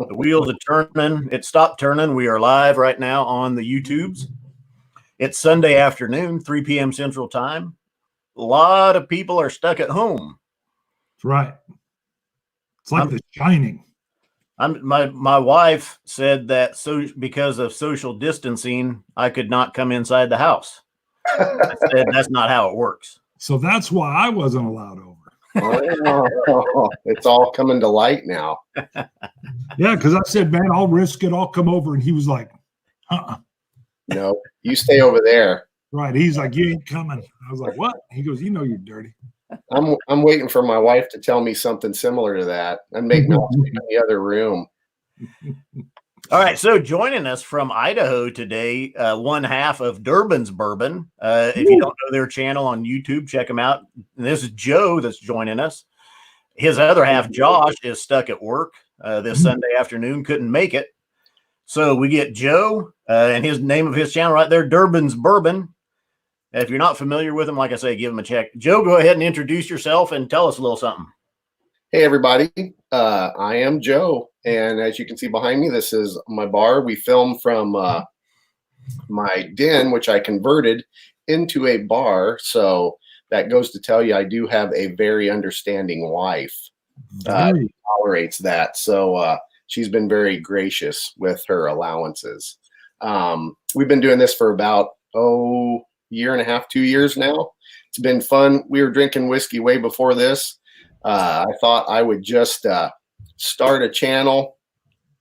The wheels are turning. It stopped turning. We are live right now on the YouTubes. It's Sunday afternoon, 3 p.m. Central Time. A lot of people are stuck at home. That's right. It's like The Shining. My wife said that because of social distancing, I could not come inside the house. I said that's not how it works. So that's why I wasn't allowed over. Oh, it's all coming to light now. Yeah, because I said, man, I'll risk it. I'll come over. And he was like, No, you stay over there. Right. He's like, you ain't coming. I was like, what? He goes, you know you're dirty. I'm waiting for my wife to tell me something similar to that and make me in the other room. All right, so joining us from Idaho today, one half of Durbins Bourbon. If you don't know their channel on YouTube, check them out. And this is Joe that's joining us. His other half, Josh, is stuck at work this Sunday afternoon, couldn't make it. So we get Joe and his name of his channel right there, Durbins Bourbon. If you're not familiar with him, like I say, give him a check. Joe, go ahead and introduce yourself and tell us a little something. Hey, everybody. I am Joe. And as you can see behind me, this is my bar. We film from my den, which I converted into a bar. So that goes to tell you I do have a very understanding wife. Who tolerates that. So she's been very gracious with her allowances. We've been doing this for about, year and a half, 2 years now. It's been fun. We were drinking whiskey way before this. I thought I would just start a channel.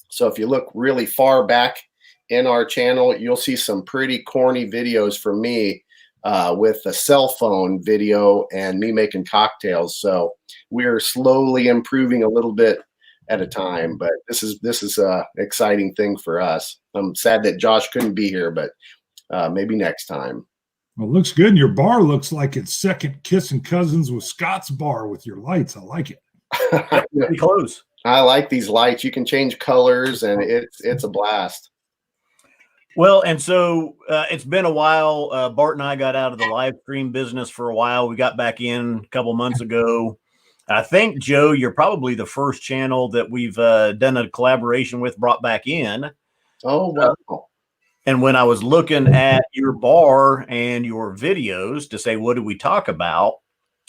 So if you look really far back in our channel, you'll see some pretty corny videos from me with a cell phone video and me making cocktails. So we're slowly improving a little bit at a time, but this is a exciting thing for us. I'm sad that Josh couldn't be here, but maybe next time. Well, it looks good. And your bar looks like it's second kissing cousins with Scott's bar with your lights. I like it. Pretty close. I like these lights. You can change colors, and it's a blast. Well, and so it's been a while. Bart and I got out of the live stream business for a while. We got back in a couple months ago. I think, Joe, you're probably the first channel that we've done a collaboration with, brought back in. Oh, wow. And when I was looking at your bar and your videos to say, what do we talk about?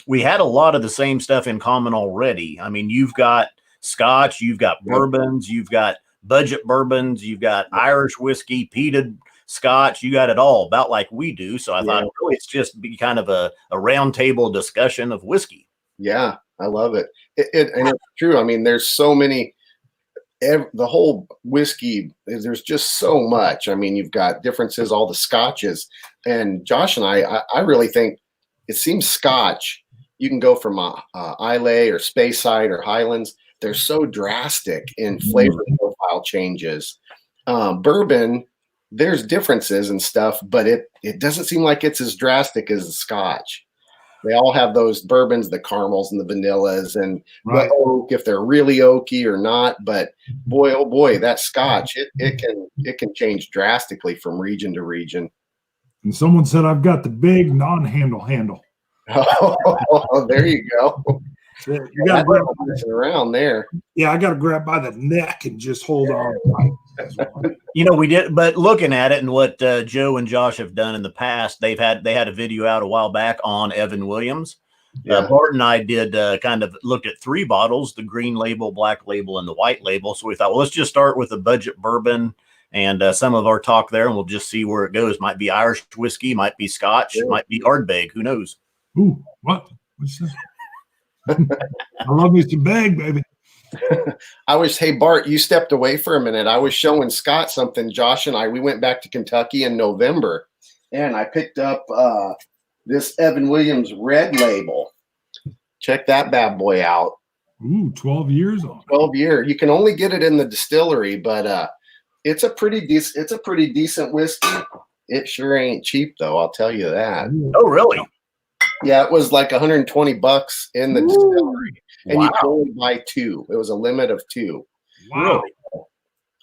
We had a lot of the same stuff in common already. I mean, you've got Scotch, you've got bourbons, you've got budget bourbons, you've got Irish whiskey, peated Scotch, you got it all about like we do. So I thought really it's just be kind of a roundtable discussion of whiskey. Yeah, I love it. And it's true. I mean, there's so many. The whole whiskey, there's just so much. I mean, you've got differences, all the Scotches. And Josh and I really think it seems Scotch, you can go from Islay or Speyside or Highlands. They're so drastic in flavor profile changes. Bourbon, there's differences and stuff, but it doesn't seem like it's as drastic as the Scotch. They all have those bourbons, the caramels and the vanillas, and the oak, if they're really oaky or not. But boy, oh boy, that Scotch, it can change drastically from region to region. And someone said I've got the big handle. Oh, there you go. You got to grab around there. Yeah, I got to grab by the neck and just hold on. You know, we did, but looking at it and what Joe and Josh have done in the past, they had a video out a while back on Evan Williams. Bart and I did kind of looked at 3 bottles, the green label, black label, and the white label. So we thought, well, let's just start with the budget bourbon and some of our talk there, and we'll just see where it goes. Might be Irish whiskey, might be Scotch, might be Ardbeg. Who knows? Ooh, what? What's that? I love me some bag, baby. Hey, Bart, you stepped away for a minute. I was showing Scott something. Josh and we went back to Kentucky in November, and I picked up this Evan Williams red label. Check that bad boy out. Ooh, 12 years on. 12 year. You can only get it in the distillery, but it's a pretty decent whiskey. It sure ain't cheap, though. I'll tell you that. Oh, really? Yeah, it was like $120 in the distillery, and you could only buy 2. It was a limit of 2. Wow.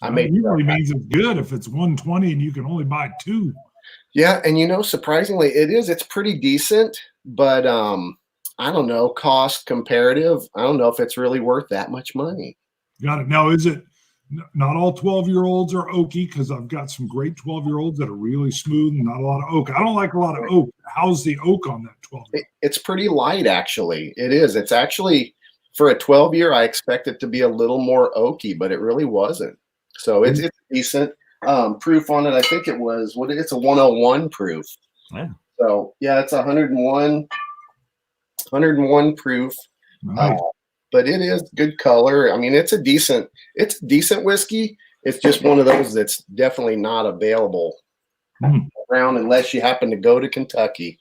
Really? It usually means it's good if it's 120 and you can only buy 2. Yeah, and surprisingly, it's pretty decent, but I don't know, cost comparative. I don't know if it's really worth that much money. Got it. Now, is it Not all 12-year-olds are oaky, because I've got some great 12-year-olds that are really smooth and not a lot of oak. I don't like a lot of oak. How's the oak on that 12-year-old? It's pretty light, actually. It is. It's actually, for a 12-year, I expect it to be a little more oaky, but it really wasn't. So it's decent. Proof on it, I think it was, it's a 101 proof. Yeah. So yeah, it's 101 proof. Nice. But it is good color. I mean, it's a decent whiskey. It's just one of those that's definitely not available around unless you happen to go to Kentucky.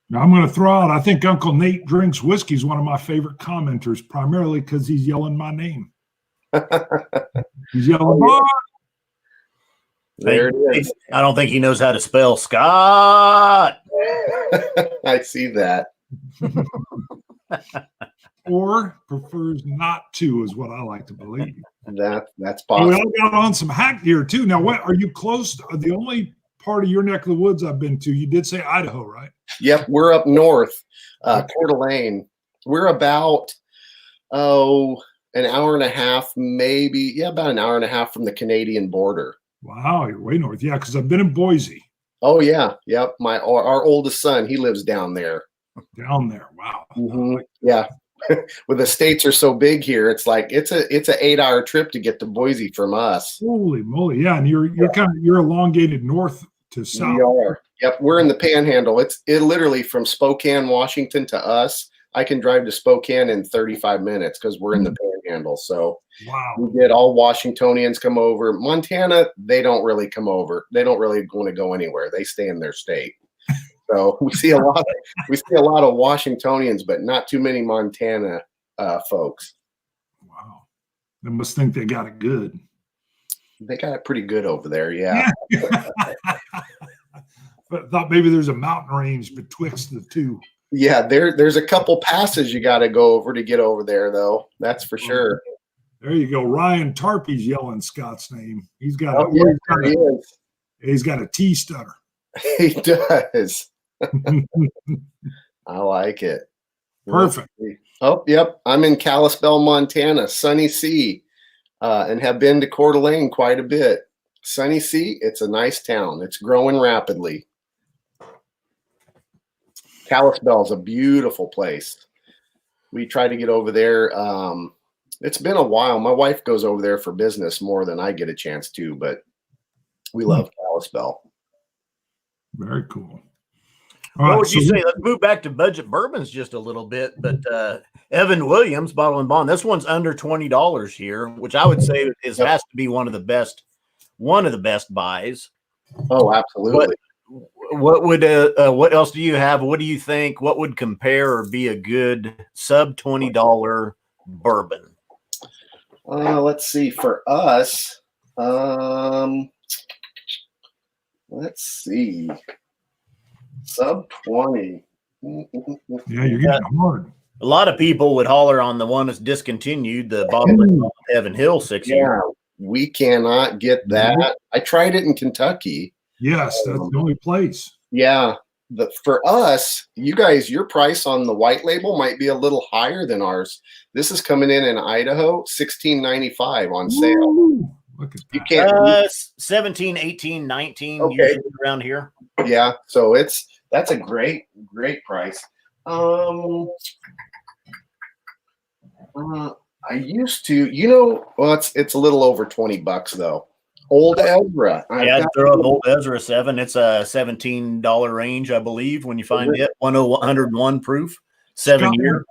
Now I'm going to throw out, I think Uncle Nate Drinks Whiskey is one of my favorite commenters, primarily because he's yelling my name. He's yelling, "Boy!" There it is. I don't think he knows how to spell Scott. I see that. Or prefers not to, is what I like to believe. That's Oh, we possible. all got on some hack gear too. Now, what are you close? The only part of your neck of the woods I've been to, you did say Idaho, right? Yep, we're up north, Coeur d'Alene. We're about an hour and a half, maybe. Yeah, about an hour and a half from the Canadian border. Wow, you're way north. Yeah, because I've been in Boise. Oh yeah, yep. Our oldest son, he lives down there. Down there. Wow. Yeah. Well, the states are so big here. It's like it's an 8-hour trip to get to Boise from us. Holy moly! Yeah, and you're elongated north to south. We are. Yep, we're in the Panhandle. It literally from Spokane, Washington to us. I can drive to Spokane in 35 minutes because we're in the Panhandle. So wow, we get all Washingtonians come over. Montana, they don't really come over. They don't really want to go anywhere. They stay in their state. So we see a lot of Washingtonians, but not too many Montana folks. Wow, they must think they got it good. They got it pretty good over there, yeah. But thought maybe there's a mountain range betwixt the two. Yeah, there's a couple passes you got to go over to get over there, though. That's for sure. There you go. Ryan Tarpey's yelling Scott's name. He's got he's got a T stutter. He does. I like it. Perfect. Oh, yep. I'm in Kalispell, Montana, Sunny Sea, and have been to Coeur d'Alene quite a bit. Sunny Sea, it's a nice town. It's growing rapidly. Kalispell is a beautiful place. We try to get over there. It's been a while. My wife goes over there for business more than I get a chance to, but we love Kalispell. Very cool. What would you say? Let's move back to budget bourbons just a little bit. But Evan Williams, Bottle and Bond, this one's under $20 here, which I would say has to be one of the best buys. Oh, absolutely. What else do you have? What do you think? What would compare or be a good sub $20 bourbon? Let's see. For us, let's see. Sub 20. Yeah, you're getting hard. A lot of people would holler on the one that's discontinued, the Bottle and Bond Evan Hill 6 year. We cannot get that. I tried it in Kentucky. Yes, that's the only place. Yeah. For us, you guys, your price on the white label might be a little higher than ours. This is coming in Idaho, $16.95 on sale. Ooh, look at that. You can't 17, 18, 19 Okay. usually around here. Yeah, so that's a great price. I used to, it's a little over $20 though. Old Ezra. I'd throw up Old Ezra 7. It's a $17 range, I believe, when you find it. 101 proof, 7 year.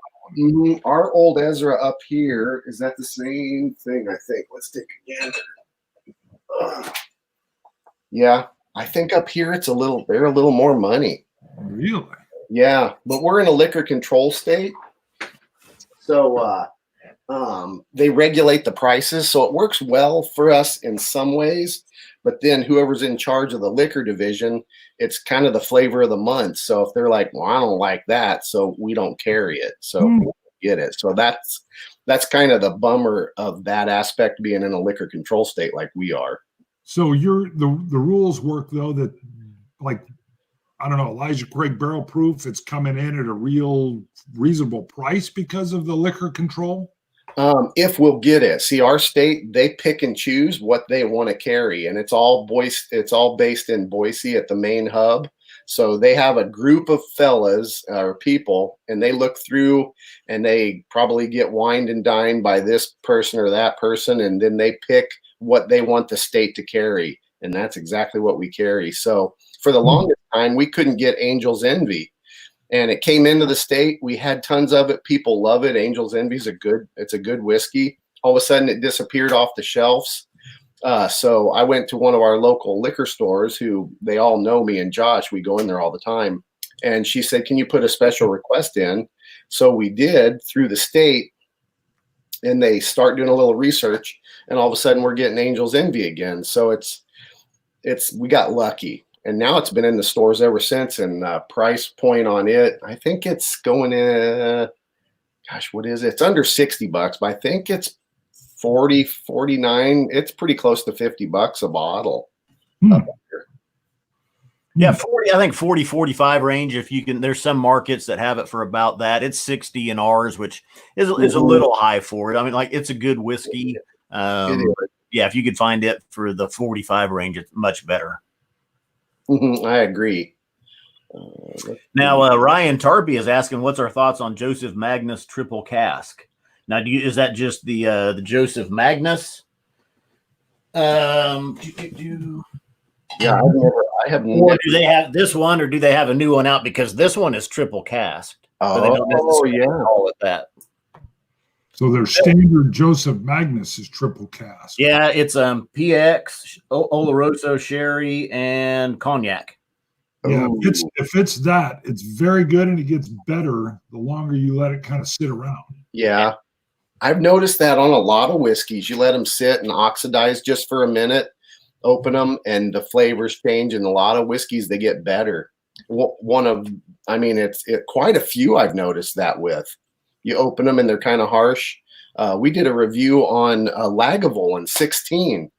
Our Old Ezra up here, is that the same thing? I think. Let's take it again. Yeah, I think up here they're a little more money. Really? Yeah, but we're in a liquor control state, so they regulate the prices, so it works well for us in some ways. But then whoever's in charge of the liquor division, it's kind of the flavor of the month. So if they're like, well, I don't like that, so we don't carry it, so we don't get it. So that's kind of the bummer of that aspect, being in a liquor control state like we are. So the rules work though that, like, I don't know, Elijah Craig barrel proof, it's coming in at a real reasonable price because of the liquor control. If we'll get it. See, our state, they pick and choose what they want to carry, and it's all based in Boise at the main hub. So they have a group of fellas or people, and they look through, and they probably get wined and dined by this person or that person, and then they pick what they want the state to carry, and that's exactly what we carry. So for the longest time, we couldn't get Angel's Envy. And it came into the state. We had tons of it. People love it. Angel's Envy is it's a good whiskey. All of a sudden, it disappeared off the shelves. So I went to one of our local liquor stores, who they all know me and Josh. We go in there all the time. And she said, "Can you put a special request in?" So we did through the state, and they start doing a little research, and all of a sudden, we're getting Angel's Envy again. So we got lucky. And now it's been in the stores ever since. And price point on it, I think it's going in, gosh, what is it? It's under $60, but I think it's 40, 49. It's pretty close to $50 a bottle. Up here. Yeah, 40, I think 40, 45 range. If you can, there's some markets that have it for about that. It's 60 in ours, which is a little high for it. I mean, like, it's a good whiskey. Yeah, if you could find it for the 45 range, it's much better. I agree. Now, Ryan Tarby is asking, what's our thoughts on Joseph Magnus triple cask? Now, is that just the Joseph Magnus? Yeah, I have never. Or do they have this one, or do they have a new one out? Because this one is triple casked. Oh, yeah. Call it that. So their standard Joseph Magnus is triple cask. Yeah, it's PX, Oloroso sherry, and cognac. Yeah, if it's that, it's very good, and it gets better the longer you let it kind of sit around. Yeah, I've noticed that on a lot of whiskeys. You let them sit and oxidize just for a minute, open them, and the flavors change. And a lot of whiskeys, they get better. It's quite a few I've noticed that with. You open them and they're kind of harsh. We did a review on a Lagavulin 16,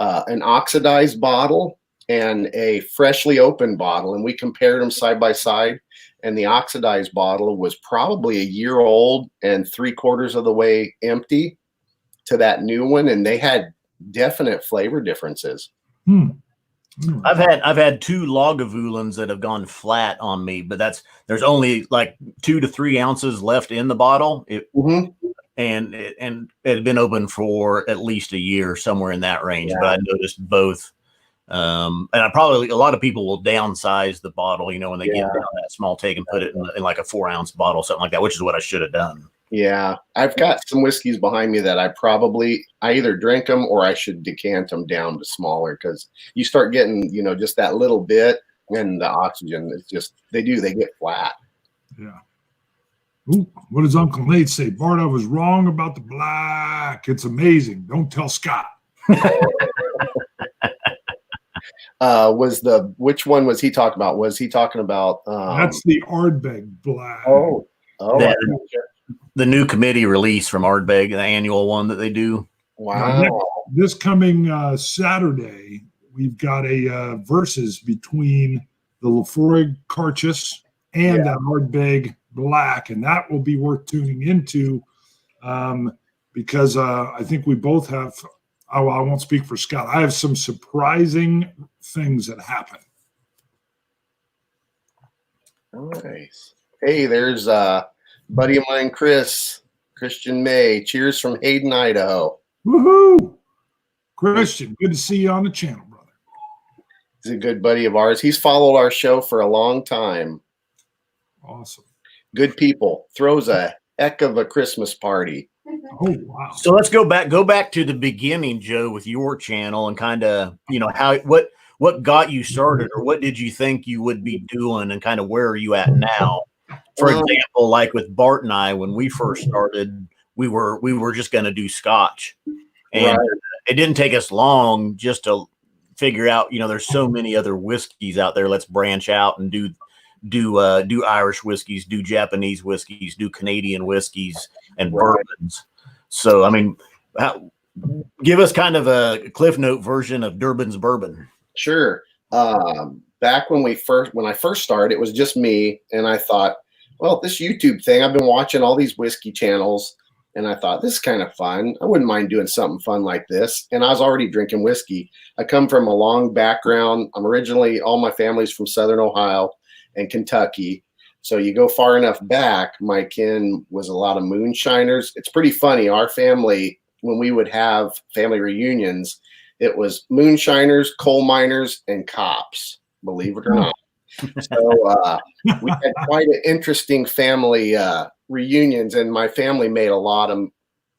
an oxidized bottle and a freshly opened bottle, and we compared them side by side. And the oxidized bottle was probably a year old and 3/4 of the way empty to that new one, and they had definite flavor differences. I've had 2 Lagavulins that have gone flat on me, but there's only like 2 to 3 ounces left in the bottle. And it had been open for at least a year, somewhere in that range. Yeah. But I noticed both. And a lot of people will downsize the bottle, when they get down that small take, and put it in like a 4-ounce bottle, something like that, which is what I should have done. Yeah, I've got some whiskeys behind me that I either drink them or I should decant them down to smaller, because you start getting, just that little bit, and the oxygen, they get flat. Yeah. Ooh, what does Uncle Nate say? Bart, I was wrong about the black. It's amazing. Don't tell Scott. Which one was he talking about? Was he talking about? That's the Ardbeg black. Oh. The new committee release from Ardbeg, the annual one that they do. Wow. This coming Saturday, we've got a versus between the Lefroy Carchus and that Ardbeg black, and that will be worth tuning into because I think we both have. I won't speak for Scott. I have some surprising things that happen. Nice. Hey, there's buddy of mine, Christian May. Cheers from Hayden, Idaho. Woohoo! Christian, good to see you on the channel, brother. He's a good buddy of ours. He's followed our show for a long time. Awesome. Good people. Throws a heck of a Christmas party. Oh, wow. So let's go back to the beginning, Joe, with your channel, and kind of, what got you started, or what did you think you would be doing, and kind of where are you at now? For example, like with Bart and I, when we first started, we were just going to do Scotch, and it didn't take us long just to figure out, there's so many other whiskeys out there. Let's branch out and do Irish whiskeys, do Japanese whiskeys, do Canadian whiskeys, and bourbons. So, give us kind of a Cliff Note version of Durbin's bourbon. Sure. Back when I first started, it was just me, and I thought, well, this YouTube thing, I've been watching all these whiskey channels, And I thought, this is kind of fun. I wouldn't mind doing something fun like this. And I was already drinking whiskey. I come from a long background. I'm originally, all my family's from Southern Ohio and Kentucky. So you go far enough back, my kin was a lot of moonshiners. It's pretty funny. Our family, when we would have family reunions, it was moonshiners, coal miners, and cops, believe it or not. So we had quite an interesting family reunions, and my family made a lot of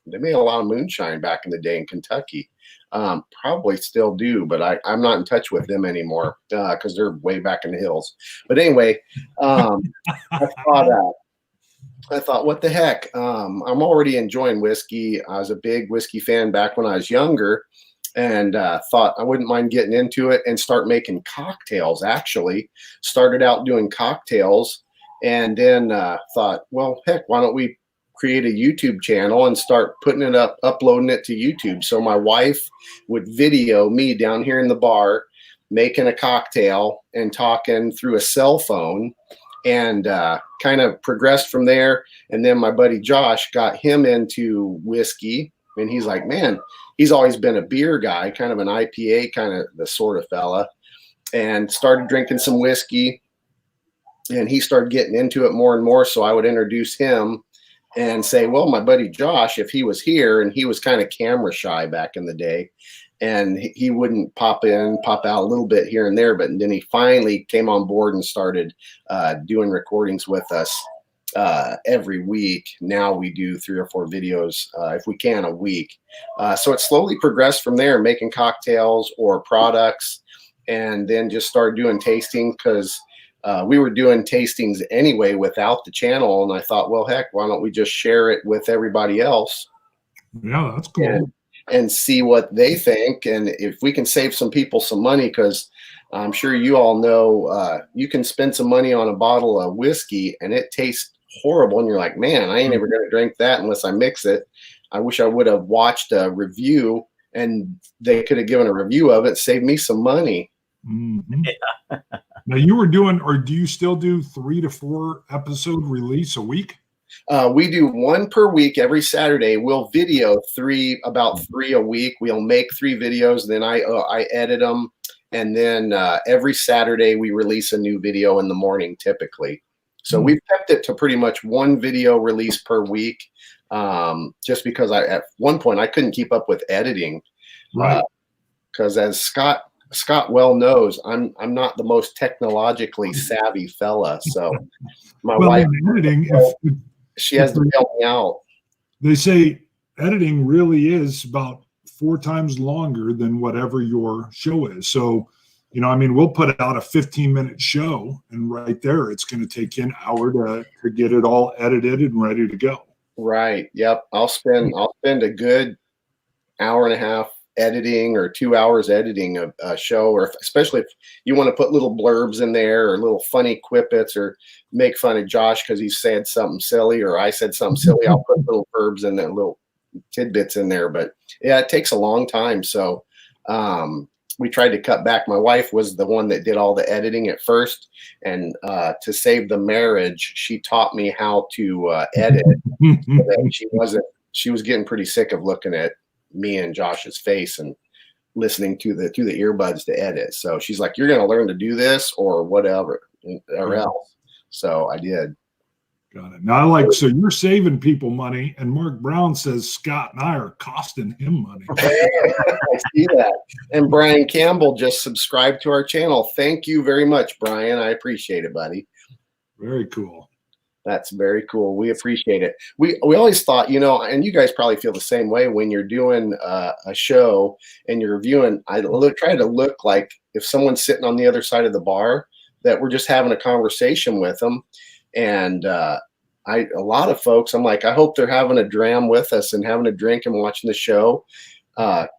moonshine back in the day in Kentucky. Probably still do, but I'm not in touch with them anymore because they're way back in the hills. But anyway, I thought, what the heck? I'm already enjoying whiskey. I was a big whiskey fan back when I was younger, and thought I wouldn't mind getting into it and start making cocktails. Actually, started out doing cocktails, and then thought, well, heck, why don't we create a YouTube channel and start putting it up, uploading it to YouTube. So my wife would video me down here in the bar making a cocktail and talking through a cell phone, and kind of progressed from there. And then my buddy Josh got him into whiskey, and he's like, man, he's always been a beer guy, kind of an IPA kind of the sort of fella, and started drinking some whiskey, and he started getting into it more and more. So I would introduce him and say, well, my buddy Josh, if he was here, and he was kind of camera shy back in the day, and he wouldn't pop in, pop out a little bit here and there, but then he finally came on board and started doing recordings with us every week. Now we do 3 or 4 videos, if we can, a week. So it slowly progressed from there, making cocktails or products, and then just started doing tasting, because we were doing tastings anyway without the channel. And I thought, well, heck, why don't we just share it with everybody else? Yeah, that's cool. And see what they think. And if we can save some people some money, because I'm sure you all know, you can spend some money on a bottle of whiskey and it tastes horrible. And you're like, man, I ain't ever going to drink that unless I mix it. I wish I would have watched a review, and they could have given a review of it, saved me some money. Mm-hmm. Yeah. Now you were doing, or do you still do 3 to 4 episode release a week? We do 1 per week every Saturday. We'll video about 3 a week. We'll make 3 videos, then I edit them, and then every Saturday we release a new video in the morning typically. So we've kept it to pretty much 1 video release per week, just because at one point I couldn't keep up with editing, right? Because as Scott well knows, I'm not the most technologically savvy fella. So my wife, editing, she has to help me out. They say editing really is about 4 times longer than whatever your show is. So, I mean, we'll put out a 15-minute show, and right there, it's going to take you an hour to get it all edited and ready to go. Right. Yep. I'll spend a good hour and a half editing, or 2 hours editing a show, or especially if you want to put little blurbs in there, or little funny quippets, or make fun of Josh because he said something silly, or I said something silly. I'll put little blurbs and then little tidbits in there. But yeah, it takes a long time. So we tried to cut back. My wife was the one that did all the editing at first, and to save the marriage, she taught me how to edit. She was getting pretty sick of looking at me and Josh's face and listening to the earbuds to edit. So she's like, you're going to learn to do this or whatever, or else. So I did. Got it. Now, so you're saving people money, and Mark Brown says Scott and I are costing him money. I see that. And Brian Campbell just subscribed to our channel. Thank you very much, Brian. I appreciate it, buddy. Very cool. That's very cool. We appreciate it. We always thought, and you guys probably feel the same way when you're doing a show and you're reviewing. I try to look like, if someone's sitting on the other side of the bar, that we're just having a conversation with them. And a lot of folks, I'm like, I hope they're having a dram with us and having a drink and watching the show, to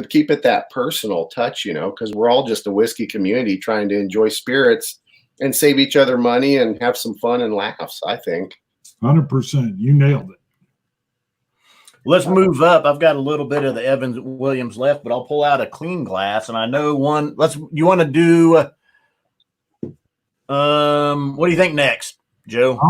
keep it that personal touch, because we're all just a whiskey community trying to enjoy spirits and save each other money and have some fun and laughs, I think. 100%. You nailed it. Let's move up. I've got a little bit of the Evans Williams left, but I'll pull out a clean glass. And I know you want to do, what do you think next? Joe? I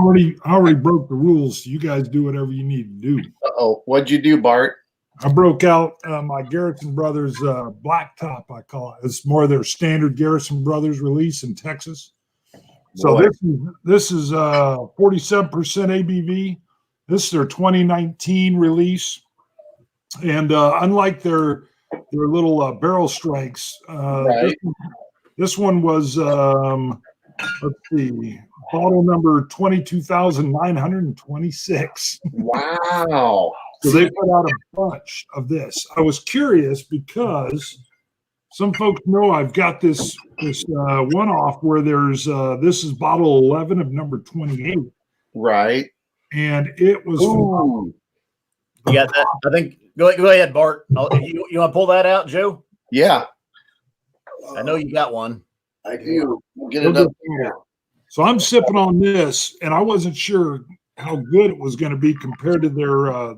already broke the rules. So you guys do whatever you need to do. Uh-oh. What'd you do, Bart? I broke out my Garrison Brothers Blacktop, I call it. It's more their standard Garrison Brothers release in Texas. So Boy. this is 47% ABV. This is their 2019 release. And unlike their little barrel strikes, Right. this one was, let's see, bottle number 22,926. Wow. So they put out a bunch of this. I was curious because some folks know I've got this one-off where there's this is bottle 11 of number 28. Right. And it was Ooh. You got that? I think. Go ahead, Bart. You want to pull that out, Joe? Yeah. I know you got one. I do. We'll get it up here. So I'm sipping on this, and I wasn't sure how good it was going to be compared to their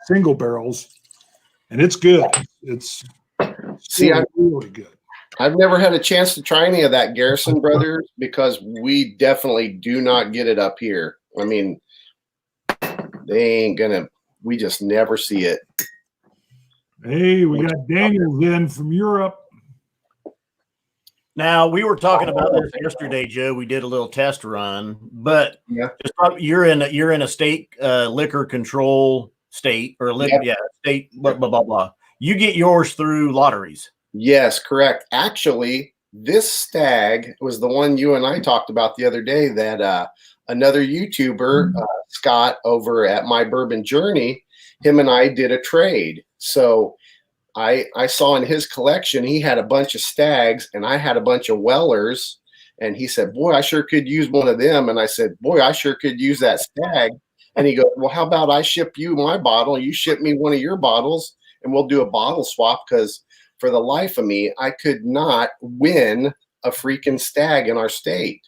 single barrels, and it's good. It's really good. I've never had a chance to try any of that Garrison Brothers because we definitely do not get it up here. I mean, they ain't gonna. We just never see it. Hey, we got Daniels in from Europe. Now, we were talking about this yesterday, Joe. We did a little test run, but Yeah. you're in a state liquor control state or state blah blah blah blah. You get yours through lotteries. Yes, correct. Actually, this stag was the one you and I talked about the other day that another YouTuber, Scott, over at My Bourbon Journey, him and I did a trade. So I saw in his collection, he had a bunch of stags and I had a bunch of Wellers. And he said, boy, I sure could use one of them. And I said, boy, I sure could use that stag. And he goes, well, how about I ship you my bottle? You ship me one of your bottles and we'll do a bottle swap. Because for the life of me, I could not win a freaking stag in our state.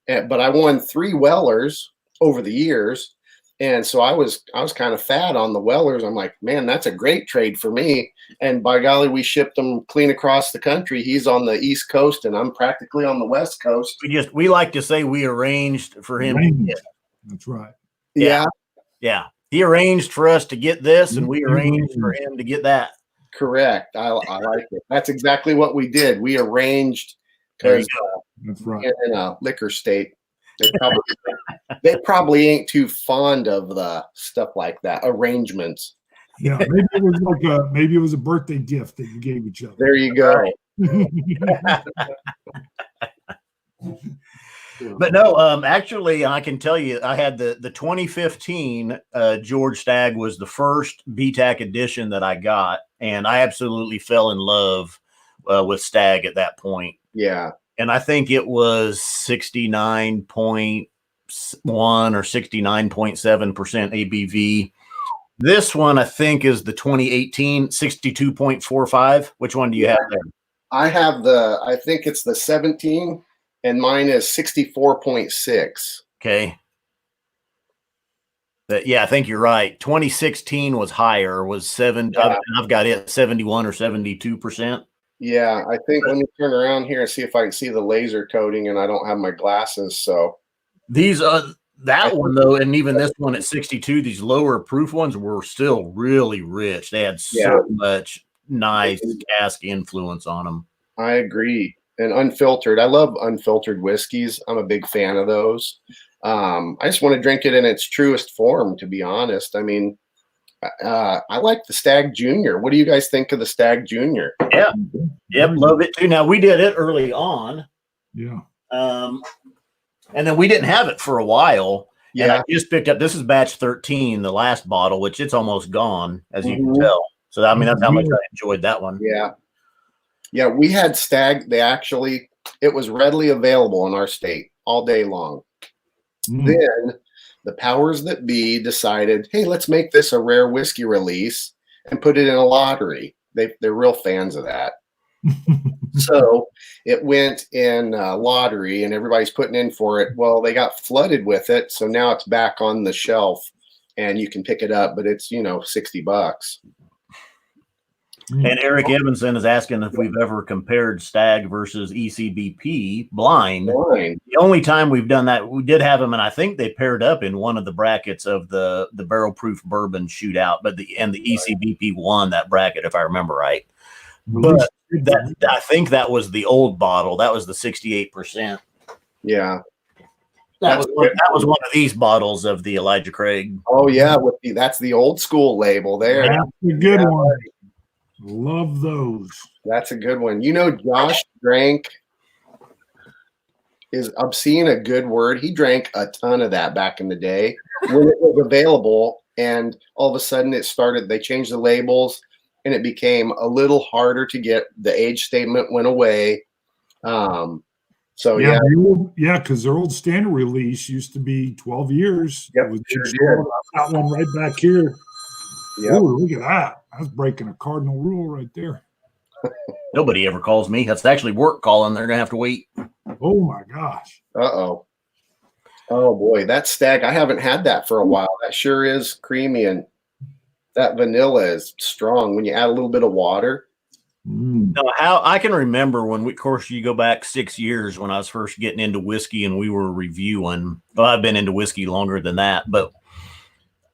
But I won 3 Wellers over the years. And so I was kind of fat on the Wellers. I'm like, man, that's a great trade for me. And by golly, we shipped them clean across the country. He's on the East Coast and I'm practically on the West Coast. We like to say we arranged for him. That's right. Yeah. Yeah. He arranged for us to get this and we arranged for him to get that. Correct. I like it. That's exactly what we did. We arranged because that's right. In a liquor state, they probably ain't too fond of the stuff like that, arrangements. Yeah, maybe it was maybe it was a birthday gift that you gave each other. There you go. But no, actually, I can tell you, I had the 2015 George Stagg was the first BTAC edition that I got, and I absolutely fell in love with Stagg at that point. Yeah. And I think it was 69.1 or 69.7% ABV. This one, I think, is the 2018 62.45. Which one do you have there? I have I think it's the 17, and mine is 64.6. Okay. Yeah, I think you're right. 2016 was higher, was 7. Yeah. I've got it 71 or 72%. Yeah, I think let me turn around here and see if I can see the laser coating, and I don't have my glasses. So these that one though, and even this one at 62, these lower proof ones were still really rich. They had so much nice cask influence on them. I agree. And unfiltered. I love unfiltered whiskeys. I'm a big fan of those. I just want to drink it in its truest form, to be honest. I mean, I like the Stagg Junior. What do you guys think of the Stagg Junior? Yeah. Yep. Love it too. Now we did it early on. Yeah. And then we didn't have it for a while. Yeah. And I just picked up, this is batch 13, the last bottle, which it's almost gone, as you can tell. So, I mean, that's how much I enjoyed that one. Yeah. Yeah. We had Stagg. It was readily available in our state all day long. Then the powers that be decided, hey, let's make this a rare whiskey release and put it in a lottery. They're real fans of that. So it went in lottery and everybody's putting in for it. Well, they got flooded with it. So now it's back on the shelf and you can pick it up, but it's, $60. And Eric Evanson is asking if we've ever compared Stag versus ECBP blind. The only time we've done that, we did have them, and I think they paired up in one of the brackets of the barrel proof bourbon shootout. But the ECBP won that bracket, if I remember right. But I think that was the old bottle. That was the 68%. Yeah. That was one of these bottles of the Elijah Craig. Oh yeah, that's the old school label there. That's a good one. Love those. That's a good one. Josh drank is obscene a good word. He drank a ton of that back in the day when it was available, and all of a sudden they changed the labels and it became a little harder to get. The age statement went away. Because their old standard release used to be 12 years. Yep, I've got one right back here. Yeah, look at that. That's breaking a cardinal rule right there. Nobody ever calls me. That's actually work calling. They're gonna have to wait. Oh my gosh. Oh boy, that Stag. I haven't had that for a while. That sure is creamy, and that vanilla is strong when you add a little bit of water. No, how I can remember when of course, you go back 6 years when I was first getting into whiskey and we were reviewing. Well, I've been into whiskey longer than that, but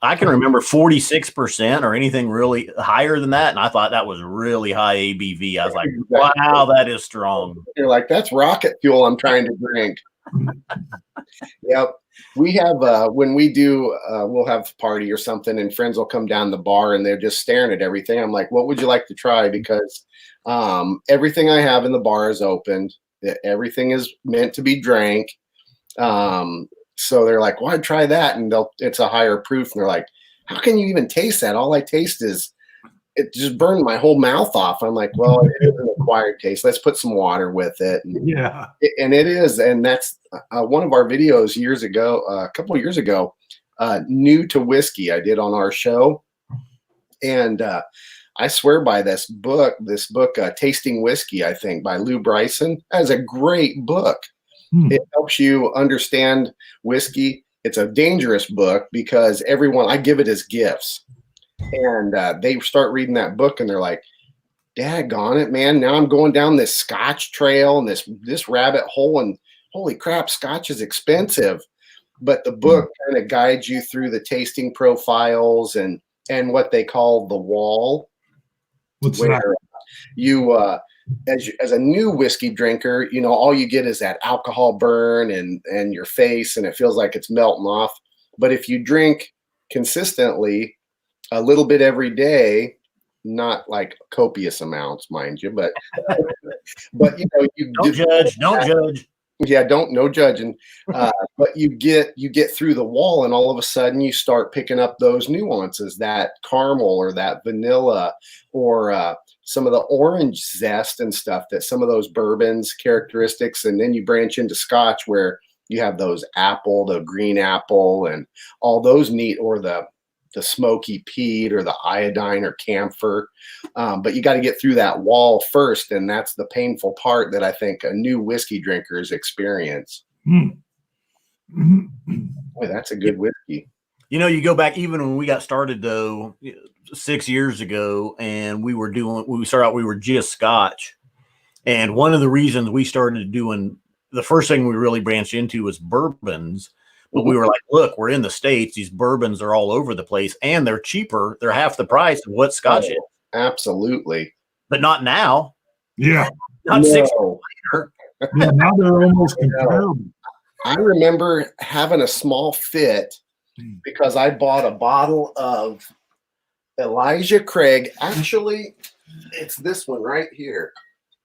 I can remember 46% or anything really higher than that. And I thought that was really high ABV. I was like, wow, that is strong. You're like, that's rocket fuel I'm trying to drink. Yep. We have, when we do, we'll have a party or something and friends will come down the bar and they're just staring at everything. I'm like, what would you like to try? Because everything I have in the bar is opened. Everything is meant to be drank. So they're like, well, I'd try that. And it's a higher proof. And they're like, how can you even taste that? All I taste is, it just burned my whole mouth off. I'm like, well, it is an acquired taste. Let's put some water with it. And it is. And that's one of our videos a couple of years ago, new to whiskey I did on our show. And I swear by this book, Tasting Whiskey, I think by Lou Bryson. That's a great book. It helps you understand whiskey. It's a dangerous book because I give it as gifts. And they start reading that book and they're like, daggone it, man. Now I'm going down this Scotch trail and this rabbit hole, and holy crap, Scotch is expensive. But the book kind of guides you through the tasting profiles and what they call the wall. What's that? You as a new whiskey drinker, all you get is that alcohol burn and your face, and it feels like it's melting off. But if you drink consistently a little bit every day, not like copious amounts, mind you, but you don't judge. Yeah, no judging. But you get through the wall, and all of a sudden you start picking up those nuances, that caramel or that vanilla or some of the orange zest and stuff that some of those bourbons characteristics. And then you branch into Scotch where you have those the green apple and all those neat, or the smoky peat or the iodine or camphor. But you got to get through that wall first. And that's the painful part that I think a new whiskey drinkers experience. Boy, that's a good whiskey. You go back even when we got started though, 6 years ago, and we were just Scotch. And one of the reasons we started doing, the first thing we really branched into was bourbons. But we were like, look, we're in the States. These bourbons are all over the place and they're cheaper. They're half the price of what Scotch is. Absolutely. But not now. Yeah. Not 6 years later. Yeah, now they're almost comparable. I remember having a small fit because I bought a bottle of Elijah Craig. Actually, it's this one right here.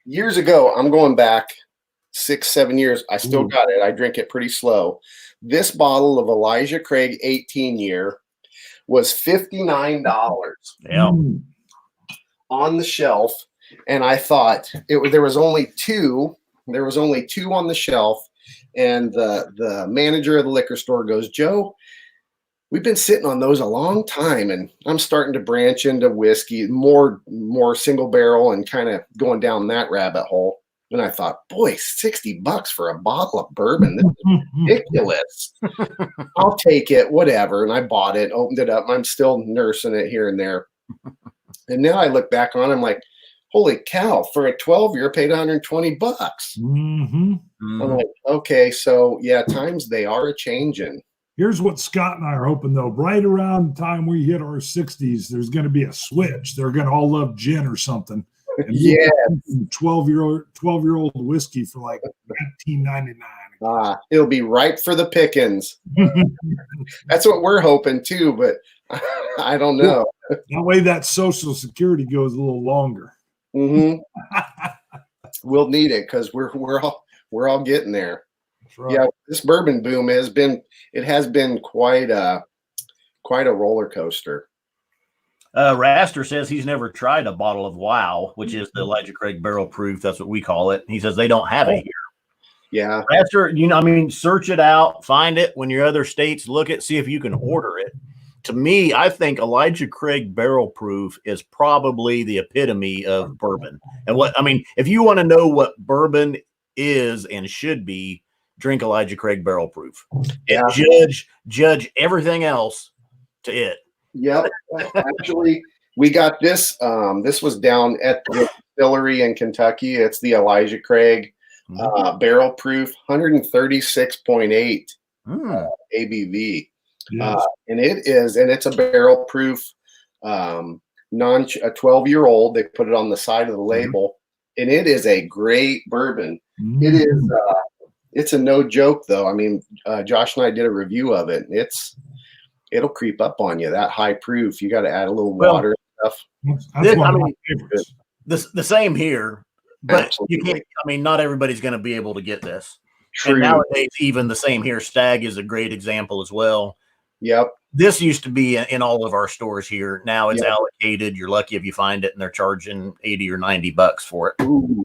Years ago, I'm going back 6-7 years. I still got it. I drink it pretty slow. This bottle of Elijah Craig 18 year was $59 on the shelf. And I thought there was only two. There was only two on the shelf. And the manager of the liquor store goes, Joe, we've been sitting on those a long time. And I'm starting to branch into whiskey, more single barrel, and kind of going down that rabbit hole. And I thought, boy, $60 for a bottle of bourbon. This is ridiculous. I'll take it, whatever. And I bought it, opened it up. I'm still nursing it here and there. And now I look back on, I'm like, holy cow! For a 12-year, paid $120. Mm-hmm. I'm like, okay, so yeah, times they are a changing. Here's what Scott and I are hoping, though. Right around the time we hit our 60s, there's going to be a switch. They're going to all love gin or something. And Yeah, 12-year-old whiskey for like $19.99. It'll be ripe for the pickings. That's what we're hoping too, but I don't know. That way, that Social Security goes a little longer. Mm-hmm. We'll need it because we're all getting there. Right. Yeah, this bourbon boom has been quite a roller coaster. Raster says he's never tried a bottle of Wow, which is the Elijah Craig barrel proof. That's what we call it. He says they don't have it here. Yeah, Raster, search it out, find it when your other states look at, see if you can order it. To me, I think Elijah Craig barrel proof is probably the epitome of bourbon. And if you want to know what bourbon is and should be, drink Elijah Craig barrel proof. Yeah. Judge everything else to it. Yep. Actually, we got this. This was down at the distillery in Kentucky. It's the Elijah Craig barrel proof, 136.8 ABV. Yes. And it's a barrel proof, a 12-year-old. They put it on the side of the label, and it is a great bourbon. It is. It's a no joke, though. I mean, Josh and I did a review of it. It'll creep up on you. That high proof, you got to add a little water and stuff. That's one of my favorites. The same here, but Absolutely. you can't. Not everybody's going to be able to get this. True. And nowadays, even the same here. Stag is a great example as well. Yep. This used to be in all of our stores here. Now it's allocated. You're lucky if you find it, and they're charging $80 or $90 for it. Ooh.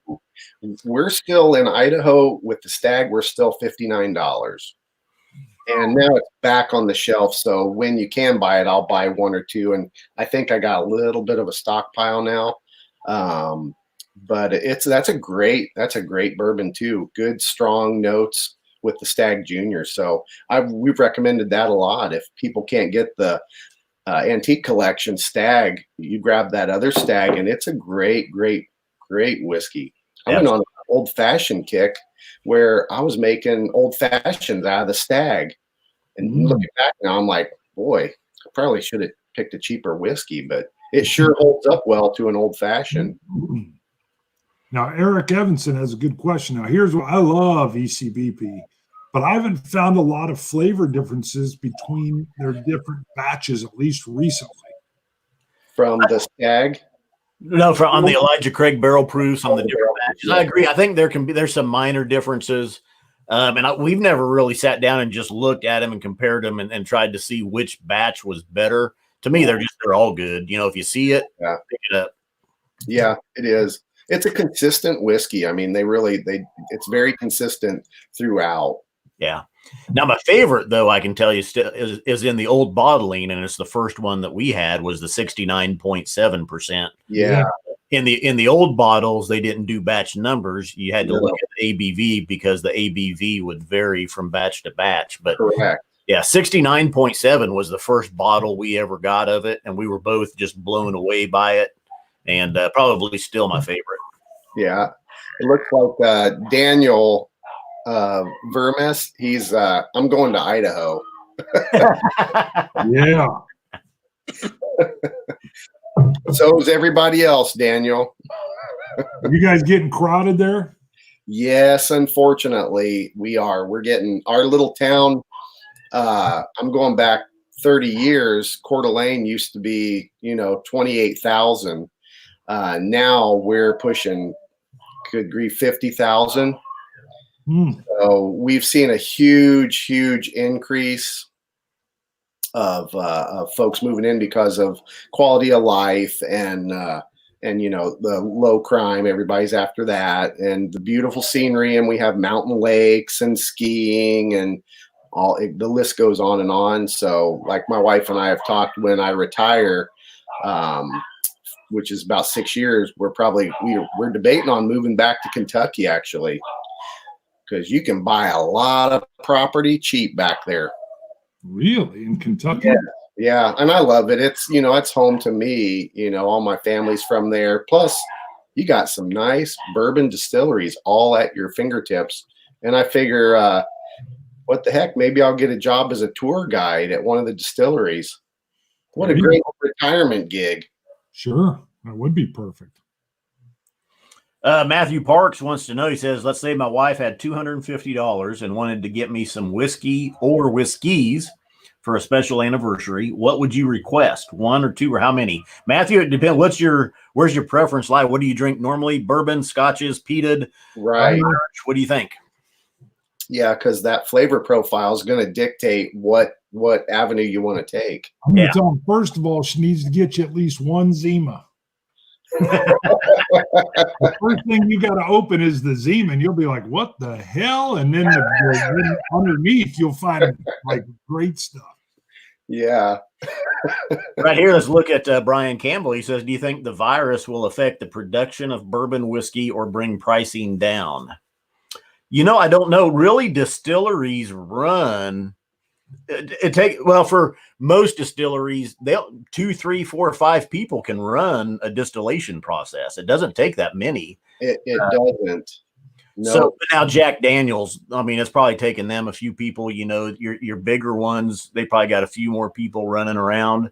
We're still in Idaho with the Stag. We're still $59, and now it's back on the shelf. So when you can buy it, I'll buy one or two. And I think I got a little bit of a stockpile now. But that's a great bourbon too. Good strong notes with the Stag Junior. So we've recommended that a lot. If people can't get the antique collection Stag, you grab that other Stag, and it's a great whiskey. I went on an old fashioned kick where I was making old fashions out of the Stag, and looking back now, I'm like, boy, I probably should have picked a cheaper whiskey, but it sure holds up well to an old fashioned. Now, Eric Evanson has a good question. Now, here's what I love ECBP, but I haven't found a lot of flavor differences between their different batches, at least recently. From the Stag? No, on the Elijah Craig barrel proofs on the different batches. I agree. I think there's some minor differences. We've never really sat down and just looked at them and compared them and tried to see which batch was better. To me, they're all good. If you see it, pick it up. Yeah, it is. It's a consistent whiskey. I mean, it's very consistent throughout. Yeah. Now, my favorite, though, I can tell you still is in the old bottling, and it's the first one that we had was the 69.7%. Yeah. In the old bottles, they didn't do batch numbers. You had to look at the ABV because the ABV would vary from batch to batch. But correct. Yeah, 69.7 was the first bottle we ever got of it, and we were both just blown away by it, and probably still my favorite. Yeah. It looks like Daniel Vermes, he's I'm going to Idaho. Yeah. So is everybody else, Daniel. Are you guys getting crowded there? Yes, unfortunately we are. We're getting our little town. I'm going back 30 years. Coeur d'Alene used to be 28,000. Now we're pushing, good grief, 50,000. So we've seen a huge increase of folks moving in because of quality of life and the low crime. Everybody's after that, and the beautiful scenery, and we have mountain lakes and skiing and the list goes on and on. So like my wife and I have talked, when I retire, which is about 6 years, we're debating on moving back to Kentucky, actually, because you can buy a lot of property cheap back there. Really? In Kentucky? Yeah. Yeah, and I love it. It's, it's home to me. All my family's from there. Plus, you got some nice bourbon distilleries all at your fingertips. And I figure, what the heck? Maybe I'll get a job as a tour guide at one of the distilleries. What a great retirement gig. Sure, that would be perfect. Matthew Parks wants to know, he says, let's say my wife had $250 and wanted to get me some whiskey or whiskeys for a special anniversary. What would you request? One or two, or how many? Matthew, it depends. Where's your preference lie? What do you drink normally? Bourbon, scotches, peated? Right. What do you think? Yeah, because that flavor profile is going to dictate what avenue you want to take. I'm going to tell him, first of all, she needs to get you at least one Zima. The first thing you got to open is the Zima, and you'll be like, what the hell? And then underneath, you'll find like great stuff. Yeah. Right here, let's look at Brian Campbell. He says, do you think the virus will affect the production of bourbon whiskey or bring pricing down? I don't know. Really, distilleries run. For most distilleries, 2, 3, 4, 5 people can run a distillation process. It doesn't take that many. It doesn't. No. So now Jack Daniels, I mean, it's probably taken them a few people. Your bigger ones, they probably got a few more people running around.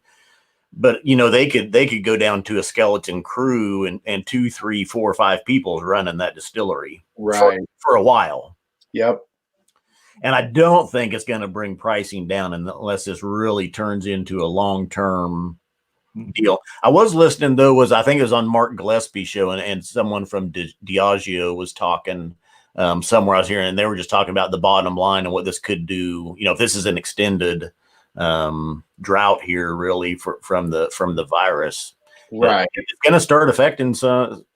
But they could go down to a skeleton crew and 2, 3, 4, 5 people running that distillery for a while. Yep. And I don't think it's going to bring pricing down unless this really turns into a long-term deal. I was listening though, I think it was on Mark Gillespie's show, and someone from Diageo was talking somewhere I was hearing, and they were just talking about the bottom line and what this could do. If this is an extended drought here, really from the virus, right? It's going to start affecting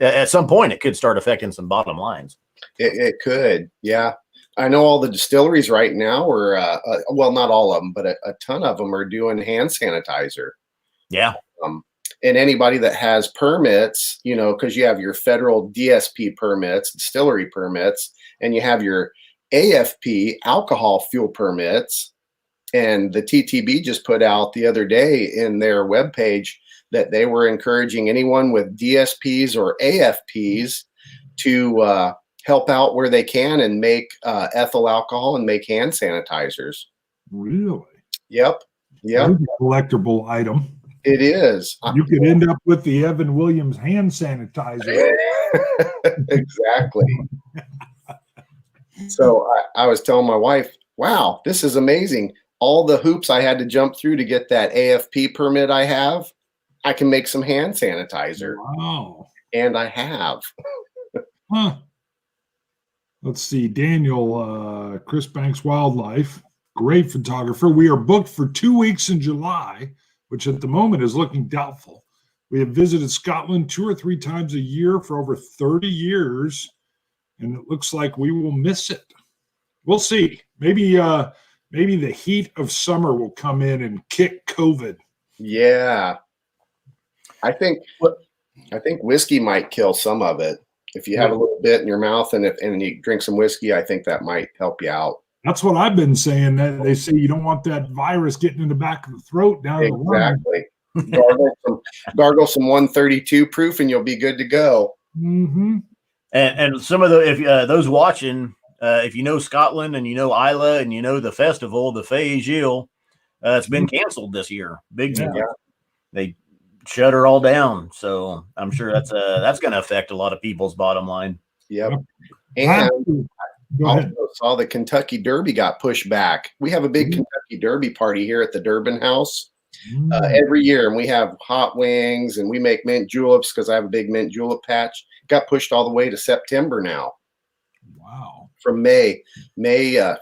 at some point. It could start affecting some bottom lines. It could, yeah. I know all the distilleries right now are, well, not all of them, but a ton of them are doing hand sanitizer. Yeah. And anybody that has permits, because you have your federal DSP permits, distillery permits, and you have your AFP alcohol fuel permits. And the TTB just put out the other day in their webpage that they were encouraging anyone with DSPs or AFPs to help out where they can and make ethyl alcohol and make hand sanitizers. Really? Yep. That's a collectible item. It is. You could end up with the Evan Williams hand sanitizer. Exactly. So I was telling my wife, wow, this is amazing. All the hoops I had to jump through to get that AFP permit I have, I can make some hand sanitizer. Wow. And I have. Huh. Let's see, Daniel, Chris Banks Wildlife, great photographer. We are booked for 2 weeks in July, which at the moment is looking doubtful. We have visited Scotland 2 or 3 times a year for over 30 years, and it looks like we will miss it. We'll see. Maybe the heat of summer will come in and kick COVID. Yeah. I think whiskey might kill some of it. If you have a little bit in your mouth and you drink some whiskey, I think that might help you out. That's what I've been saying. That they say you don't want that virus getting in the back of the throat down the lung. Exactly. Gargle some 132 proof, and you'll be good to go. Mm-hmm. And some of the those watching, if you know Scotland and you know Islay and you know the festival, the Fay Gilles, it's been canceled this year. Big news. Yeah. They shut her all down, so I'm sure that's going to affect a lot of people's bottom line. Yep. And also saw the Kentucky Derby got pushed back. We have a big Kentucky Derby party here at the Durbin house every year, and we have hot wings and we make mint juleps because I have a big mint julep patch. Got pushed all the way to September now. Wow. From May,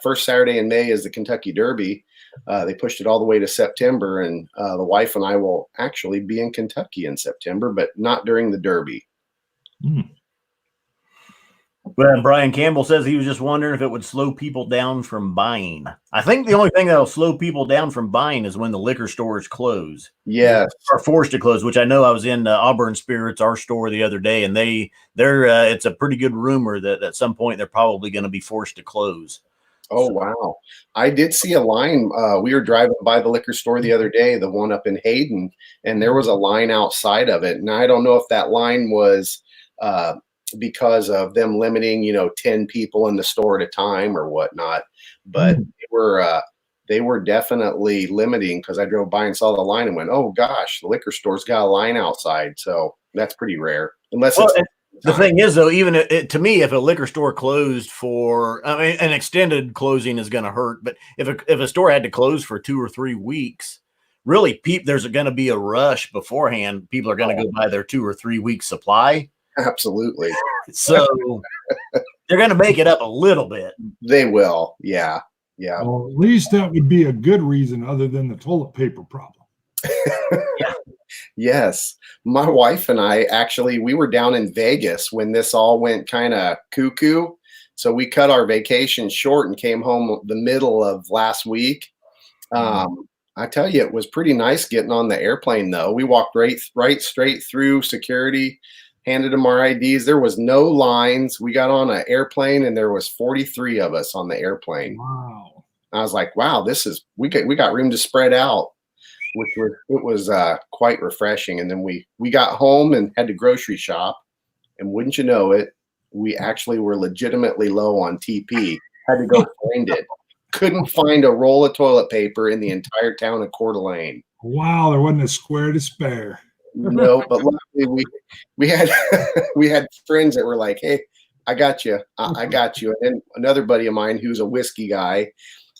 first Saturday in May is the Kentucky Derby. They pushed it all the way to September, and the wife and I will actually be in Kentucky in September, but not during the Derby. Well, Brian Campbell says he was just wondering if it would slow people down from buying. I think the only thing that'll slow people down from buying is when the liquor stores close. Yes. Are forced to close, which I know I was in Auburn Spirits, our store, the other day, and they're it's a pretty good rumor that at some point they're probably going to be forced to close. Oh, wow. I did see a line. We were driving by the liquor store the other day, the one up in Hayden, and there was a line outside of it. And I don't know if that line was uh, because of them limiting, 10 people in the store at a time or whatnot. But they were definitely limiting, because I drove by and saw the line and went, oh gosh, the liquor store's got a line outside. So that's pretty rare, unless Well, it's the thing is, though, even to me, if a liquor store closed for, I mean, an extended closing is going to hurt. But if a store had to close for 2 or 3 weeks, really, there's going to be a rush beforehand. People are going to go buy their 2 or 3 week supply. absolutely. So they're going to make it up a little bit. They will. Yeah. Yeah. Well, at least that would be a good reason other than the toilet paper problem. Yes. My wife and I we were down in Vegas when this all went kind of cuckoo. So we cut our vacation short and came home the middle of last week. I tell you, it was pretty nice getting on the airplane, though. We walked right straight through security, handed them our IDs. There was no lines. We got on an airplane and there was 43 of us on the airplane. Wow. I was like, wow, we got room to spread out, it was quite refreshing. And then we got home and had to grocery shop, and wouldn't you know it, we actually were legitimately low on TP. Had to go find it. Couldn't find a roll of toilet paper in the entire town of Coeur d'Alene. Wow, there wasn't a square to spare. No, but luckily we had we had friends that were like, hey, I got you. I got you. And then another buddy of mine who's a whiskey guy,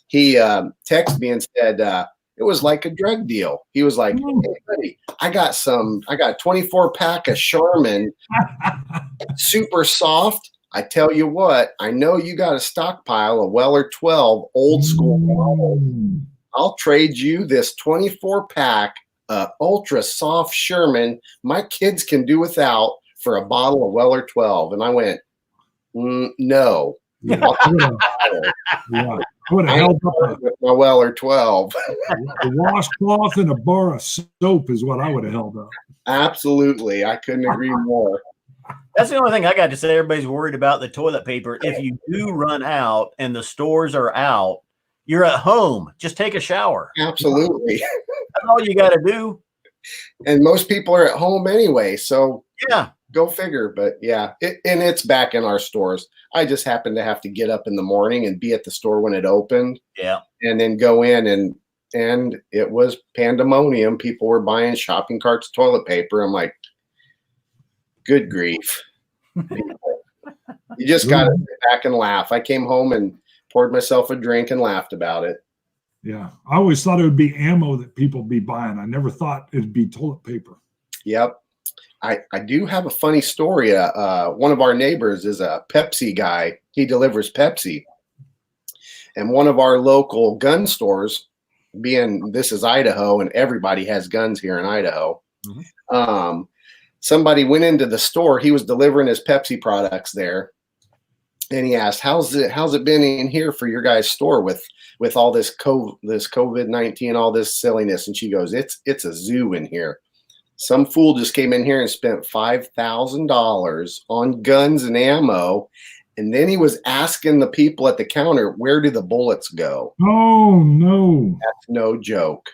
he texted me and said, it was like a drug deal. He was like, hey, buddy, I got a 24 pack of Charmin, super soft. I tell you what, I know you got a stockpile of Weller 12 old school model. I'll trade you this 24 pack ultra soft Sherman my kids can do without for a bottle of Weller 12. And I went, no. Yeah. I would have held up with my Weller 12. a washcloth and a bar of soap is what I would have held up. Absolutely. I couldn't agree more. That's the only thing I got to say. Everybody's worried about the toilet paper. If you do run out and the stores are out, you're at home. Just take a shower. Absolutely. That's all you got to do. And most people are at home anyway. So yeah, go figure. But yeah, and it's back in our stores. I just happened to have to get up in the morning and be at the store when it opened. Yeah. And then go in and it was pandemonium. People were buying shopping carts of toilet paper. I'm like, good grief. You just got to sit back and laugh. I came home and poured myself a drink and laughed about it. Yeah. I always thought it would be ammo that people be buying. I never thought it'd be toilet paper. Yep. I do have a funny story. One of our neighbors is a Pepsi guy. He delivers Pepsi. And one of our local gun stores, being this is Idaho and everybody has guns here in Idaho. Mm-hmm. Somebody went into the store. He was delivering his Pepsi products there. And he asked, how's it been in here for your guys' store with all this COVID-19, all this silliness? And she goes, it's a zoo in here. Some fool just came in here and spent $5,000 on guns and ammo. And then he was asking the people at the counter, where do the bullets go? Oh, no. That's no joke.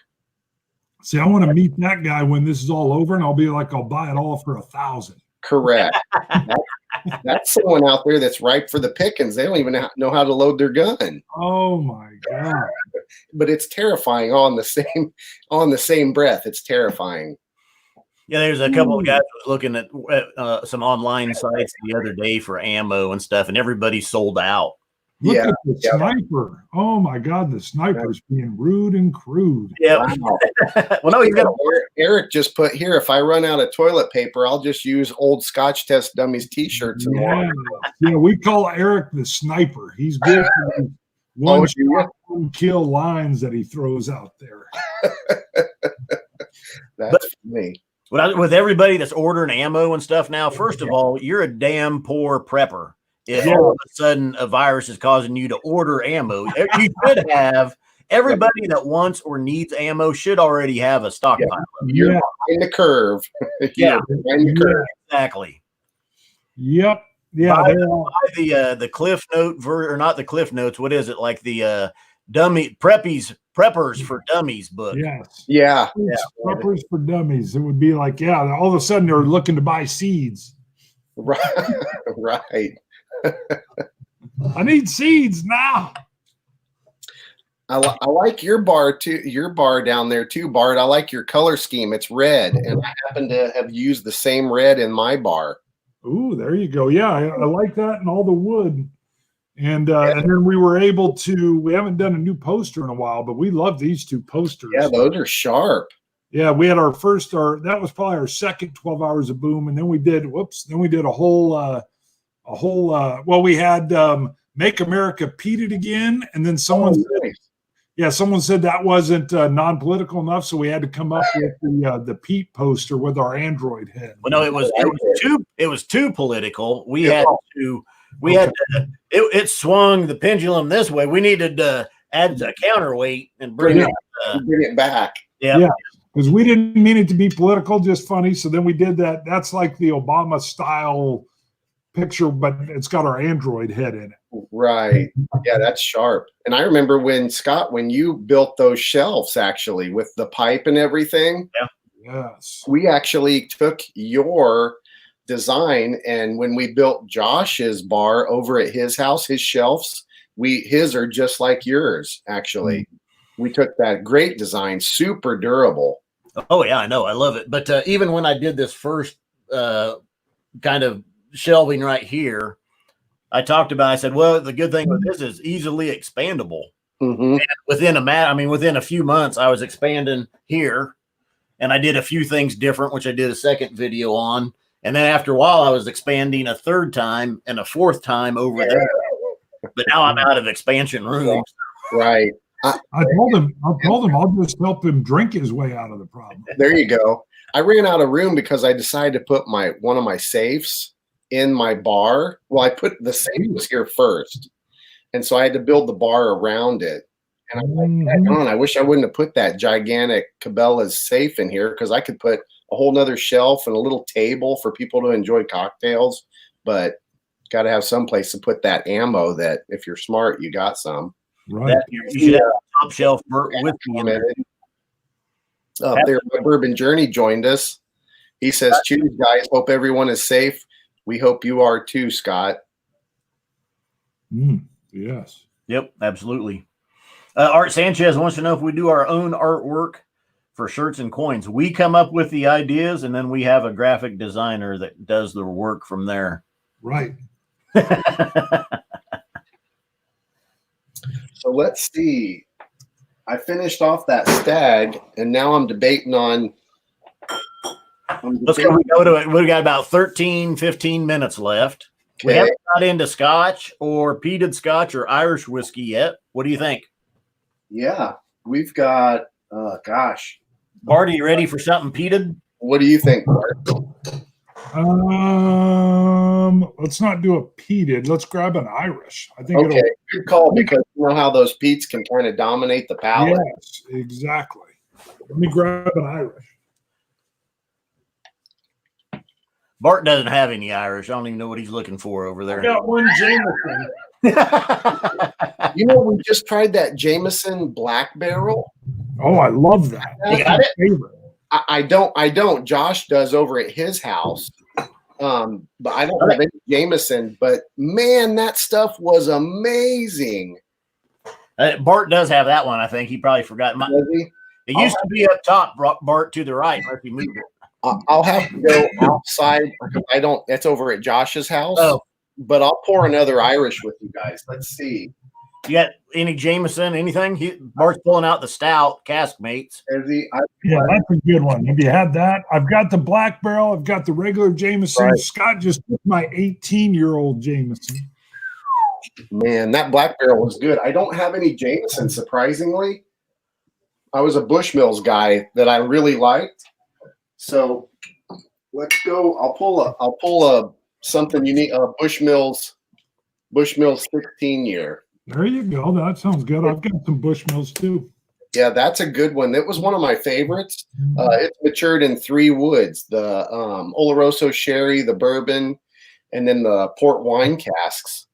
See, I want to meet that guy when this is all over, and I'll be like, I'll buy it all for $1,000. Correct. That's someone out there that's ripe for the pickings. They don't even know how to load their gun. Oh my God. But it's terrifying on the same breath. It's terrifying. Yeah, there's a couple of guys looking at some online sites the other day for ammo and stuff, and everybody sold out. Look at the sniper. Oh my God, the sniper's being rude and crude. Yeah. Wow. Well, no, he's got Eric just put here, if I run out of toilet paper, I'll just use old Scotch Test Dummies t-shirts. Yeah, we call Eric the sniper. He's good for one shot, one kill lines that he throws out there. That's funny. With everybody that's ordering ammo and stuff now, first of all, you're a damn poor prepper. If all of a sudden a virus is causing you to order ammo, you should have everybody that wants or needs ammo should already have a stockpile. You're behind the curve. Yeah, behind the curve. Exactly. Yep. Yeah, buy they're all, the Cliff Note or not the Cliff Notes. What is it, like the preppers for dummies book? yes. Yeah. It's preppers for dummies. It would be like, yeah, all of a sudden they're looking to buy seeds. Right. Right. I need seeds now. I like your bar too. Your bar down there too, Bart. I like your color scheme. It's red, and I happen to have used the same red in my bar. Ooh, there you go. Yeah, I like that and all the wood. And then we were able to. We haven't done a new poster in a while, but we love these two posters. Yeah, those are sharp. Yeah, we had our that was probably our second 12 hours of boom, and then we did a whole well, we had Make America Peated Again, and then someone said that wasn't non-political enough, so we had to come up with the Pete poster with our Android head. Well, no, it was too political. It swung the pendulum this way. We needed to add a counterweight and bring it back. Yeah, because we didn't mean it to be political, just funny. So then we did that. That's like the Obama style picture, but it's got our Android head in it. Right. Yeah, that's sharp. And I remember when you built those shelves actually with the pipe and everything. Yeah. Yes. We actually took your design, and when we built Josh's bar over at his house, his shelves, his are just like yours, actually. Mm-hmm. We took that great design, super durable. Oh yeah, I know. I love it. But even when I did this first kind of shelving right here, I said, well, the good thing with this is easily expandable. Mm-hmm. And within a few months, I was expanding here, and I did a few things different, which I did a second video on. And then after a while, I was expanding a third time and a fourth time over there. But now I'm out of expansion room. Right. I told him I'll just help him drink his way out of the problem. There you go. I ran out of room because I decided to put one of my safes in my bar. Well, I put the safe was here first, and so I had to build the bar around it. And I'm like, I wish I wouldn't have put that gigantic Cabela's safe in here, because I could put a whole nother shelf and a little table for people to enjoy cocktails. But got to have some place to put that ammo that, if you're smart, you got some. Right. You should have a top shelf with me. There, my Bourbon Journey joined us. He says, "Cheers, guys. Hope everyone is safe. We hope you are too, Scott." Yes. Yep, absolutely. Art Sanchez wants to know if we do our own artwork for shirts and coins. We come up with the ideas, and then we have a graphic designer that does the work from there. Right. So let's see. I finished off that stag, and now I'm debating on. Let's go. We got about 15 minutes left. Okay. We haven't got into Scotch or peated Scotch or Irish whiskey yet. What do you think? Yeah, we've got. Gosh, Bart, are you ready for something peated? What do you think, Bart? Let's not do a peated. Let's grab an Irish. I think. Okay, good call, because you know how those peats can kind of dominate the palate. Yes, exactly. Let me grab an Irish. Bart doesn't have any Irish. I don't even know what he's looking for over there. I got one Jameson. You know, we just tried that Jameson Black Barrel. Oh, I love that. You got it? Favorite. I don't. Josh does over at his house. But I don't have any Jameson. But man, that stuff was amazing. Bart does have that one. I think he probably forgot. It used to be up top, Bart, to the right, unless he moved it. I'll have to go outside. I don't. That's over at Josh's house. Oh. But I'll pour another Irish with you guys. Let's see. You got any Jameson? Anything? Bart's pulling out the stout cask mates. Yeah, that's a good one. Have you had that? I've got the Black Barrel. I've got the regular Jameson. Right. Scott just took my 18-year-old Jameson. Man, that Black Barrel was good. I don't have any Jameson, surprisingly. I was a Bushmills guy that I really liked. So let's go. I'll pull a something unique. Bushmills 16 year. There you go. That sounds good. I've got some Bushmills too. Yeah, that's a good one. It was one of my favorites. It's matured in 3 woods: the Oloroso Sherry, the Bourbon, and then the port wine casks,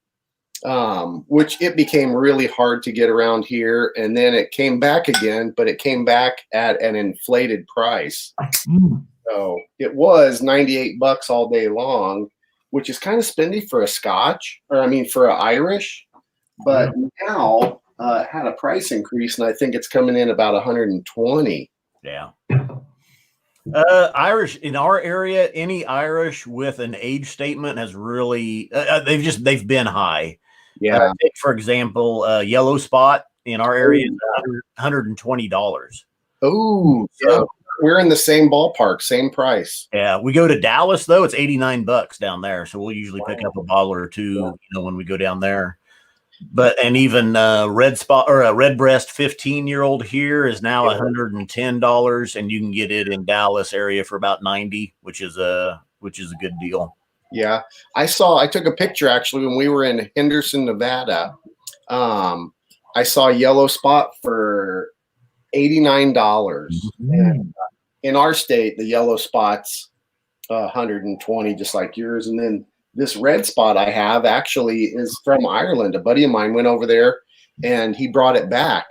which it became really hard to get around here. And then it came back again, but it came back at an inflated price. So it was $98 all day long, which is kind of spendy for a Scotch, for an Irish. But now it had a price increase, and I think it's coming in about 120. Yeah. Irish in our area, any Irish with an age statement has really they've been high. Yeah. Take, for example, Yellow Spot in our area is $120. Oh, so we're in the same ballpark, same price. Yeah, we go to Dallas though; it's $89 down there. So we'll usually pick up a bottle or two, when we go down there. But and even Red Spot or a Red Breast 15-year-old here is now $110, and you can get it in Dallas area for about 90, which is a good deal. Yeah, I took a picture actually when we were in Henderson, Nevada. I saw Yellow Spot for $89. And in our state, the Yellow Spot's 120, just like yours. And then this Red Spot I have actually is from Ireland. A buddy of mine went over there and he brought it back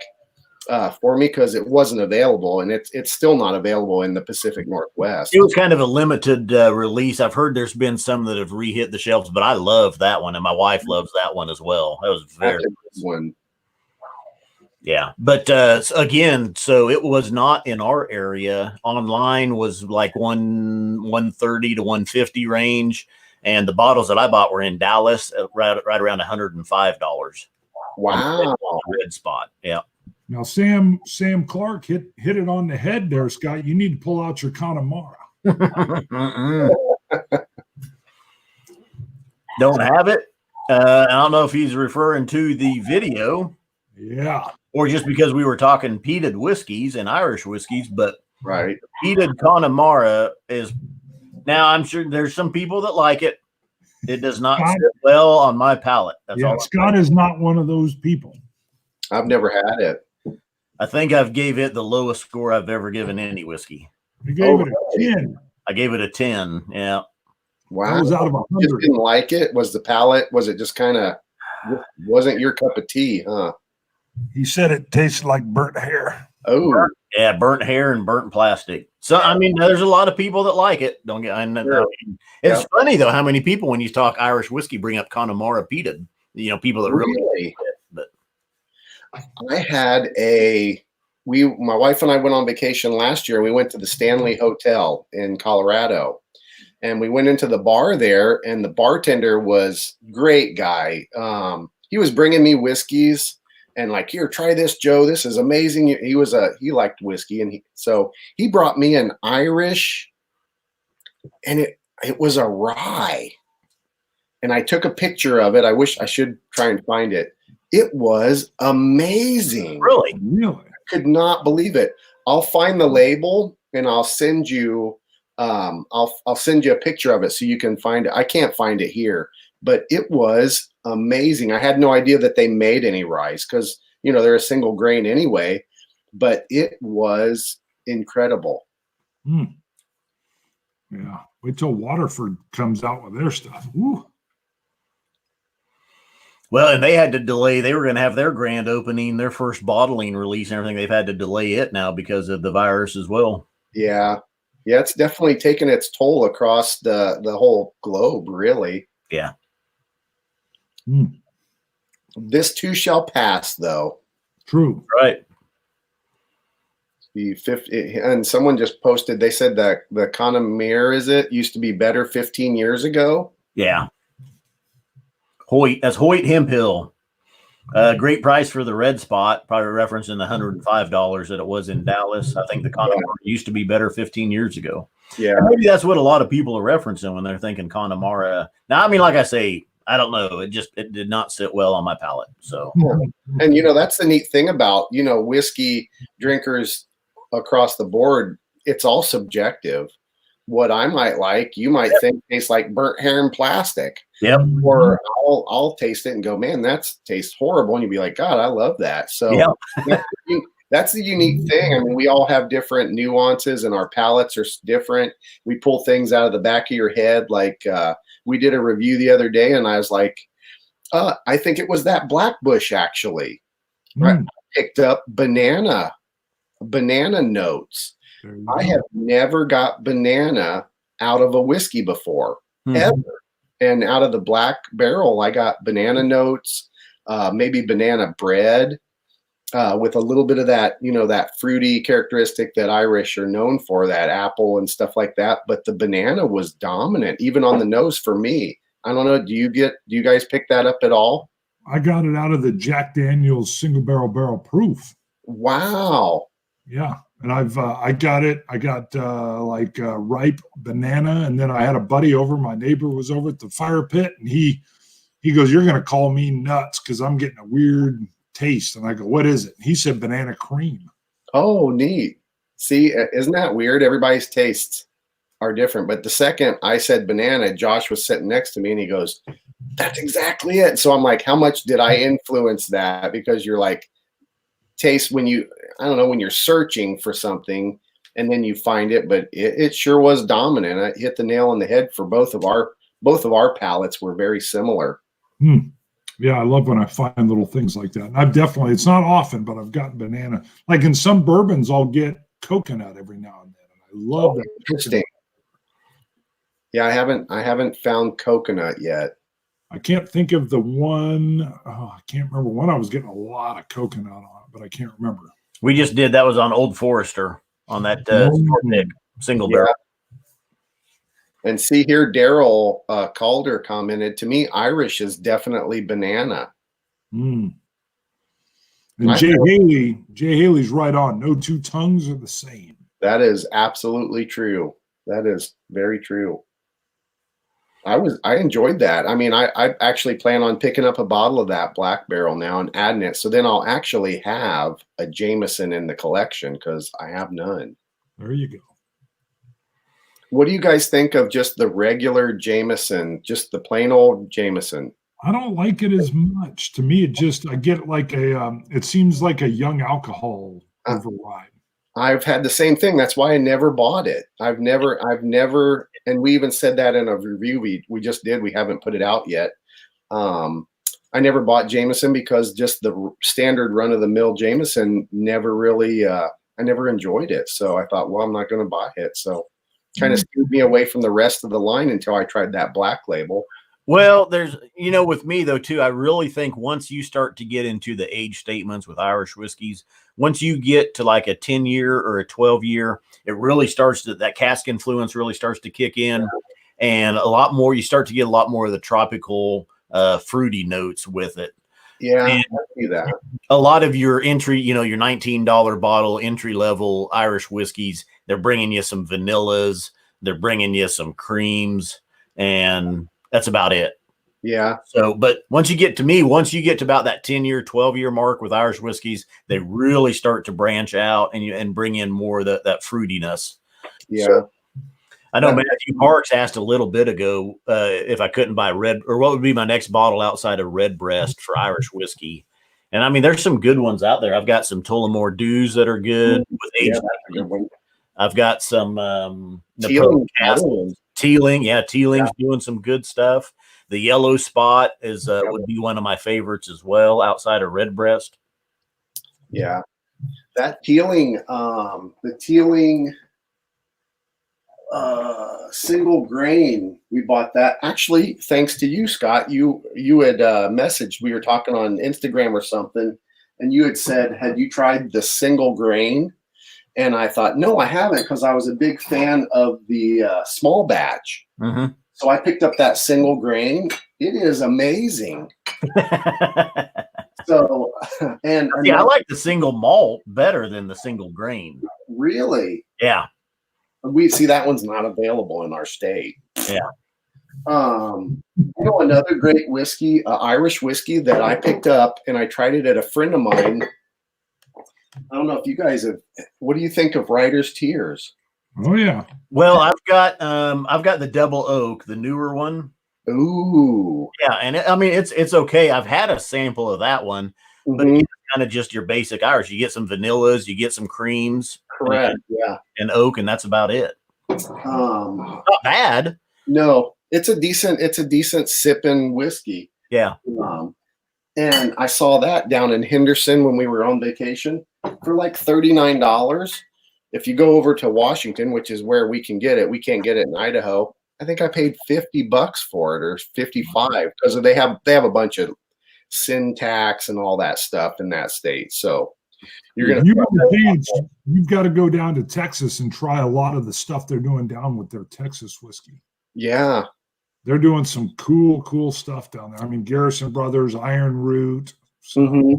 for me because it wasn't available, and it's still not available in the Pacific Northwest. It was kind of a limited release. I've heard there's been some that have re-hit the shelves, but I love that one, and my wife loves that one as well. That was very good one. Yeah, but again, so it was not in our area. Online was like 130 to 150 range, and the bottles that I bought were in Dallas, right around $105. Wow, Red Spot. Yeah. Now Sam Clark hit it on the head there, Scott. You need to pull out your Connemara. Don't have it. I don't know if he's referring to the video. Yeah. Or just because we were talking peated whiskeys and Irish whiskeys, but right. Peated Connemara is now. I'm sure there's some people that like it. It does not sit well on my palate. That's all. Scott is not one of those people. I've never had it. I think I've gave it the lowest score I've ever given any whiskey. You gave it a 10. I gave it a 10. Yeah. Wow. That was out of 100. You just didn't like it? Was the palate? Was it just kind of wasn't your cup of tea? Huh? He said it tasted like burnt hair. Oh, yeah, burnt hair and burnt plastic. So I mean, there's a lot of people that like it. Don't get. It's funny though how many people when you talk Irish whiskey bring up Connemara peated. People that really. But I had my wife and I went on vacation last year. We went to the Stanley Hotel in Colorado, and we went into the bar there, and the bartender was great guy. He was bringing me whiskeys. And like, here, try this, Joe. This is amazing. He liked whiskey, and so he brought me an Irish, and it was a rye. And I took a picture of it. I should try and find it. It was amazing. Really? I could not believe it. I'll find the label and I'll send you. I'll send you a picture of it so you can find it. I can't find it here, but it was amazing. I had no idea that they made any rye because they're a single grain anyway, but it was incredible. Yeah. Wait till Waterford comes out with their stuff. Ooh. Well, and they had to delay. They were going to have their grand opening, their first bottling release and everything. They've had to delay it now because of the virus as well. Yeah. Yeah, it's definitely taken its toll across the whole globe, really. Yeah. This too shall pass, though. True. Right. The 50, and someone just posted. They said that the Connemara used to be better 15 years ago. Yeah. Hoyt Hemphill. Great price for the Red Spot. Probably referencing the $105 that it was in Dallas. I think the Connemara used to be better 15 years ago. Yeah. And maybe that's what a lot of people are referencing when they're thinking Connemara. Now, I mean, like I say, I don't know. It did not sit well on my palate. So, and that's the neat thing about whiskey drinkers across the board. It's all subjective. What I might like, you might think tastes like burnt hair and plastic. Yep. Or I'll taste it and go, man, that tastes horrible, and you'd be like, God, I love that. So That's the unique thing. I mean, we all have different nuances, and our palates are different. We pull things out of the back of your head. Like we did a review the other day, and I was like, I think it was that Black Bush actually. Right? I picked up banana notes. I have never got banana out of a whiskey before, ever. And out of the Black Barrel, I got banana notes, maybe banana bread. With a little bit of that, that fruity characteristic that Irish are known for, that apple and stuff like that. But the banana was dominant, even on the nose for me. I don't know. Do you guys pick that up at all? I got it out of the Jack Daniel's single barrel proof. Wow. Yeah. And I got ripe banana. And then I had a buddy over, my neighbor was over at the fire pit, and he goes, "You're going to call me nuts because I'm getting a weird taste." And I go, "What is it?" And he said banana cream. Oh, neat. See, isn't that weird? Everybody's tastes are different. But the second I said banana, Josh was sitting next to me and he goes, "That's exactly it." So I'm like, how much did I influence that? Because you're like, taste when you're searching for something and then you find it, but it sure was dominant. I hit the nail on the head for both of our palates were very similar. Yeah, I love when I find little things like that. And it's not often, but I've gotten banana. Like in some bourbons, I'll get coconut every now and then. And I love that. Interesting. Yeah, I haven't found coconut yet. I can't think of the one. I can't remember one. I was getting a lot of coconut on it, but I can't remember. We just did. That was on Old Forester on that single barrel. And see here, Daryl Calder commented, "To me, Irish is definitely banana." And Jay Haley's right on. No two tongues are the same. That is absolutely true. That is very true. I enjoyed that. I mean, I actually plan on picking up a bottle of that Black Barrel now and adding it. So then I'll actually have a Jameson in the collection because I have none. There you go. What do you guys think of just the regular Jameson, just the plain old Jameson? I don't like it as much. To me, I get like it seems like a young alcohol override. I've had the same thing. That's why I never bought it. I've never, and we even said that in a review we just did. We haven't put it out yet. I never bought Jameson because just the standard run of the mill Jameson never really, I never enjoyed it. So I thought, well, I'm not going to buy it. So kind of steered me away from the rest of the line until I tried that Black Label. Well, there's, with me though, too, I really think once you start to get into the age statements with Irish whiskeys, once you get to like a 10-year or a 12-year, it really starts that cask influence really starts to kick in, and you start to get a lot more of the tropical, fruity notes with it. Yeah, I see that. A lot of your entry, your $19 bottle entry level Irish whiskeys, they're bringing you some vanillas, they're bringing you some creams, and that's about it. Yeah. So, but once you get to about that 10-year, 12-year mark with Irish whiskeys, they really start to branch out and bring in more of that fruitiness. Yeah. So, I know Matthew Parks asked a little bit ago if I couldn't buy what would be my next bottle outside of Redbreast for Irish whiskey. And I mean, there's some good ones out there. I've got some Tullamore Dews that are good with aged. Yeah, I've got some Teeling. Teeling's doing some good stuff. The Yellow Spot would be one of my favorites as well, outside of Redbreast. Yeah, that Teeling, the Teeling single grain, we bought that actually thanks to you, Scott. You had messaged. We were talking on Instagram or something, and you had said, "Had you tried the single grain?" And I thought, no, I haven't, because I was a big fan of the small batch. Mm-hmm. So I picked up that single grain. It is amazing. So, and I like the single malt better than the single grain. Really? Yeah. We see that one's not available in our state. Yeah. Another great whiskey, Irish whiskey that I picked up, and I tried it at a friend of mine. I don't know if you guys have. What do you think of Writer's Tears? Oh yeah. Well, I've got the Double Oak, the newer one. Ooh. Yeah, and it's okay. I've had a sample of that one, but kind of just your basic Irish. You get some vanillas, you get some creams, Correct. Yeah. and oak, and that's about it. Not bad. No, it's a decent sipping whiskey. Yeah. And I saw that down in Henderson when we were on vacation for like $39. If you go over to Washington, which is where we can get it, we can't get it in Idaho. I think I paid $50 for it, or 55, because they have a bunch of sin tax and all that stuff in that state. So you've got to go down to Texas and try a lot of the stuff they're doing down with their Texas whiskey. Yeah. They're doing some cool stuff down there. I mean, Garrison Brothers, Iron Root. So.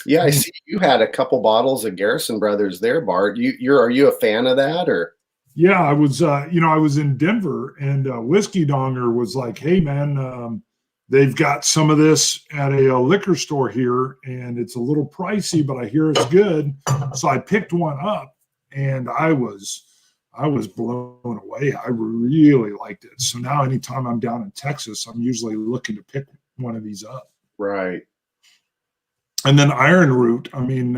Yeah, I see you had a couple bottles of Garrison Brothers there, Bart. Are you a fan of that, or? Yeah, I was. I was in Denver, and Whiskey Donger was like, "Hey, man, they've got some of this at a liquor store here, and it's a little pricey, but I hear it's good." So I picked one up, and I was blown away. I really liked it. So now anytime I'm down in Texas, I'm usually looking to pick one of these up. Right. And then Iron Root, I mean,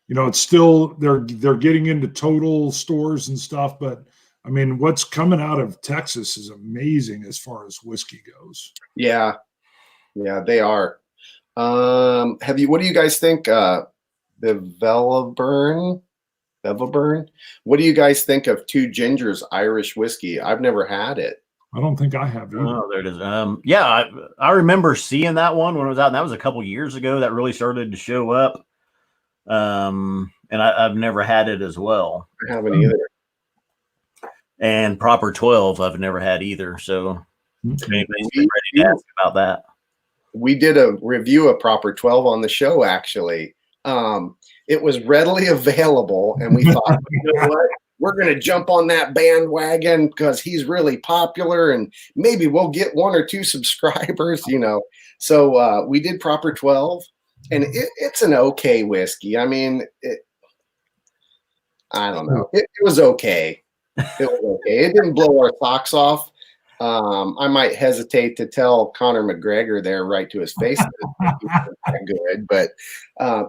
it's still, they're getting into total stores and stuff, but I mean, what's coming out of Texas is amazing as far as whiskey goes. Yeah, they are. What do you guys think? The Vellaburn? What do you guys think of Two Gingers Irish whiskey? I've never had it. I don't think I have either. Oh, there it is. Yeah, I remember seeing that one when it was out, and that was a couple years ago that really started to show up. And I've never had it as well. I haven't either. And Proper 12, I've never had either. So anybody's ready to ask about that. We did a review of Proper 12 on the show, actually. It was readily available, and we thought, you know what? We're going to jump on that bandwagon because he's really popular, and maybe we'll get 1 or 2 subscribers, So we did Proper 12, and it's an okay whiskey. I mean, I don't know. It was okay. It was okay. It didn't blow our socks off. I might hesitate to tell Conor McGregor there right to his face that it wasn't good, but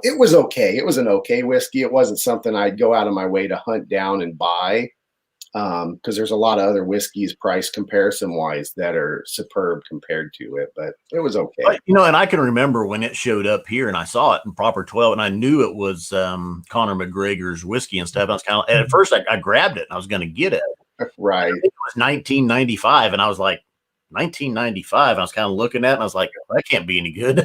it was okay. It was an okay whiskey. It wasn't something I'd go out of my way to hunt down and buy, because there's a lot of other whiskeys price comparison wise that are superb compared to it, but it was okay. But, and I can remember when it showed up here and I saw it in Proper 12 and I knew it was Conor McGregor's whiskey and stuff. I was kind of, at first I grabbed it and I was going to get it. Right. I think it was 1995, and I was like, 1995. I was kind of looking at it, and I was like, that can't be any good.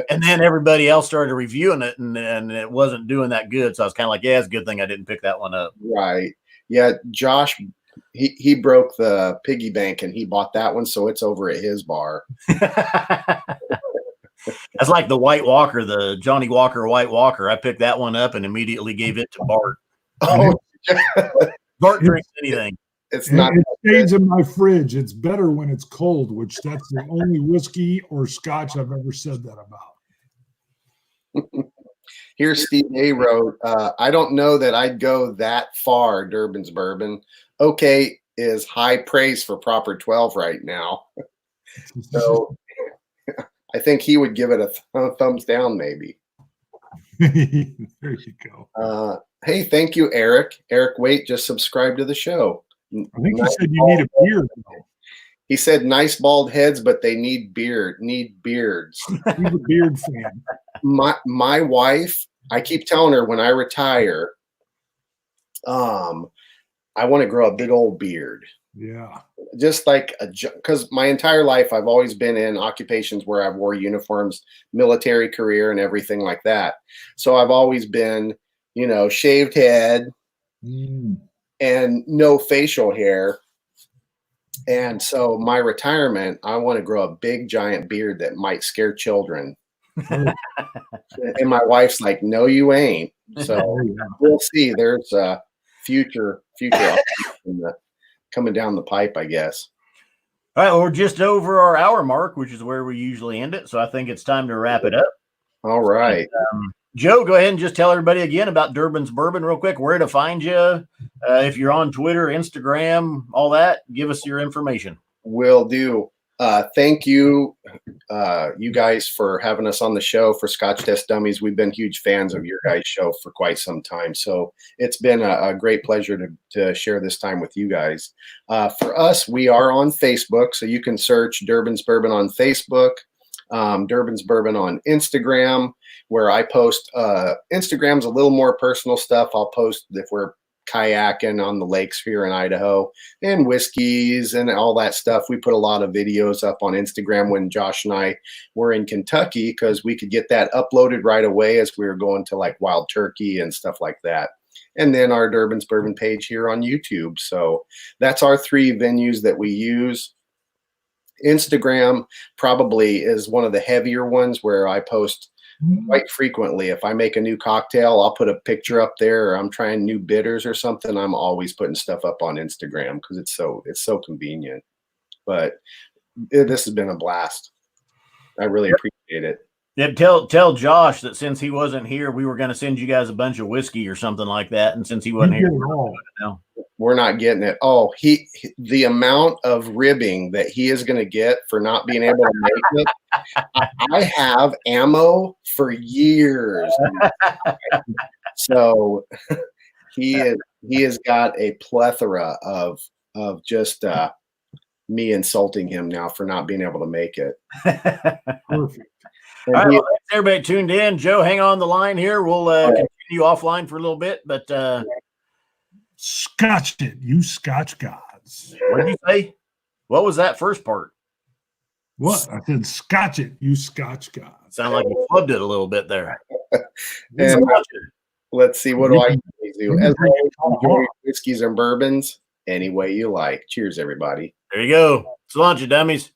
And then everybody else started reviewing it, and it wasn't doing that good. So I was kind of like, yeah, it's a good thing I didn't pick that one up. Right. Yeah. Josh, he broke the piggy bank, and he bought that one, so it's over at his bar. That's like the White Walker, the Johnny Walker White Walker. I picked that one up and immediately gave it to Bart. Oh, Bart drinks anything. It's not. It stays in my fridge. It's better when it's cold, which that's the only whiskey or scotch I've ever said that about. Here, Steve A. wrote, I don't know that I'd go that far, Durbin's Bourbon. Okay is high praise for Proper 12 right now. So I think he would give it a thumbs down, maybe. There you go. Hey, thank you, Eric. Eric Waite just subscribed to the show. I think he said you need a beard. He said nice bald heads, but they need beards. He's a beard fan. My wife, I keep telling her when I retire, I want to grow a big old beard. Yeah. Just like because my entire life I've always been in occupations where I've wore uniforms, military career, and everything like that. So I've always been, shaved head and no facial hair. And so my retirement, I want to grow a big giant beard that might scare children. And my wife's like, no, you ain't. So we'll see. There's a future coming down the pipe, I guess. All right, well, we're just over our hour mark, which is where we usually end it. So I think it's time to wrap it up. All right. Joe, go ahead and just tell everybody again about Durbin's Bourbon real quick, where to find you. If you're on Twitter, Instagram, all that, give us your information. Will do. Thank you, you guys, for having us on the show for Scotch Test Dummies. We've been huge fans of your guys' show for quite some time. So it's been a great pleasure to share this time with you guys. For us, we are on Facebook. So you can search Durbins Bourbon on Facebook, Durbins Bourbon on Instagram, where I post. Instagram's a little more personal stuff. I'll post if we're kayaking on the lakes here in Idaho and whiskeys and all that stuff. We put a lot of videos up on Instagram when Josh and I were in Kentucky because we could get that uploaded right away as we were going to like Wild Turkey and stuff like that. And then our Durbins Bourbon page here on YouTube. So that's our 3 venues that we use. Instagram probably is one of the heavier ones where I post quite frequently. If I make a new cocktail, I'll put a picture up there, or I'm trying new bitters or something. I'm always putting stuff up on Instagram because it's so convenient. But this has been a blast. I really appreciate it. Yeah, tell Josh that since he wasn't here, we were going to send you guys a bunch of whiskey or something like that. And since he wasn't here, we're not getting it. Oh, the amount of ribbing that he is going to get for not being able to make it. I have ammo for years. So he has got a plethora of just me insulting him now for not being able to make it. Perfect. All right, well, thanks everybody tuned in. Joe, hang on the line here. We'll continue offline for a little bit, but Scotched it, you Scotch gods. What did you say? What was that first part? What? I said scotch it, you Scotch gods. Sound like you flubbed it a little bit there. And let's see, what do I do? As always, enjoy whiskeys and bourbons any way you like. Cheers, everybody. There you go. Cilantro, dummies.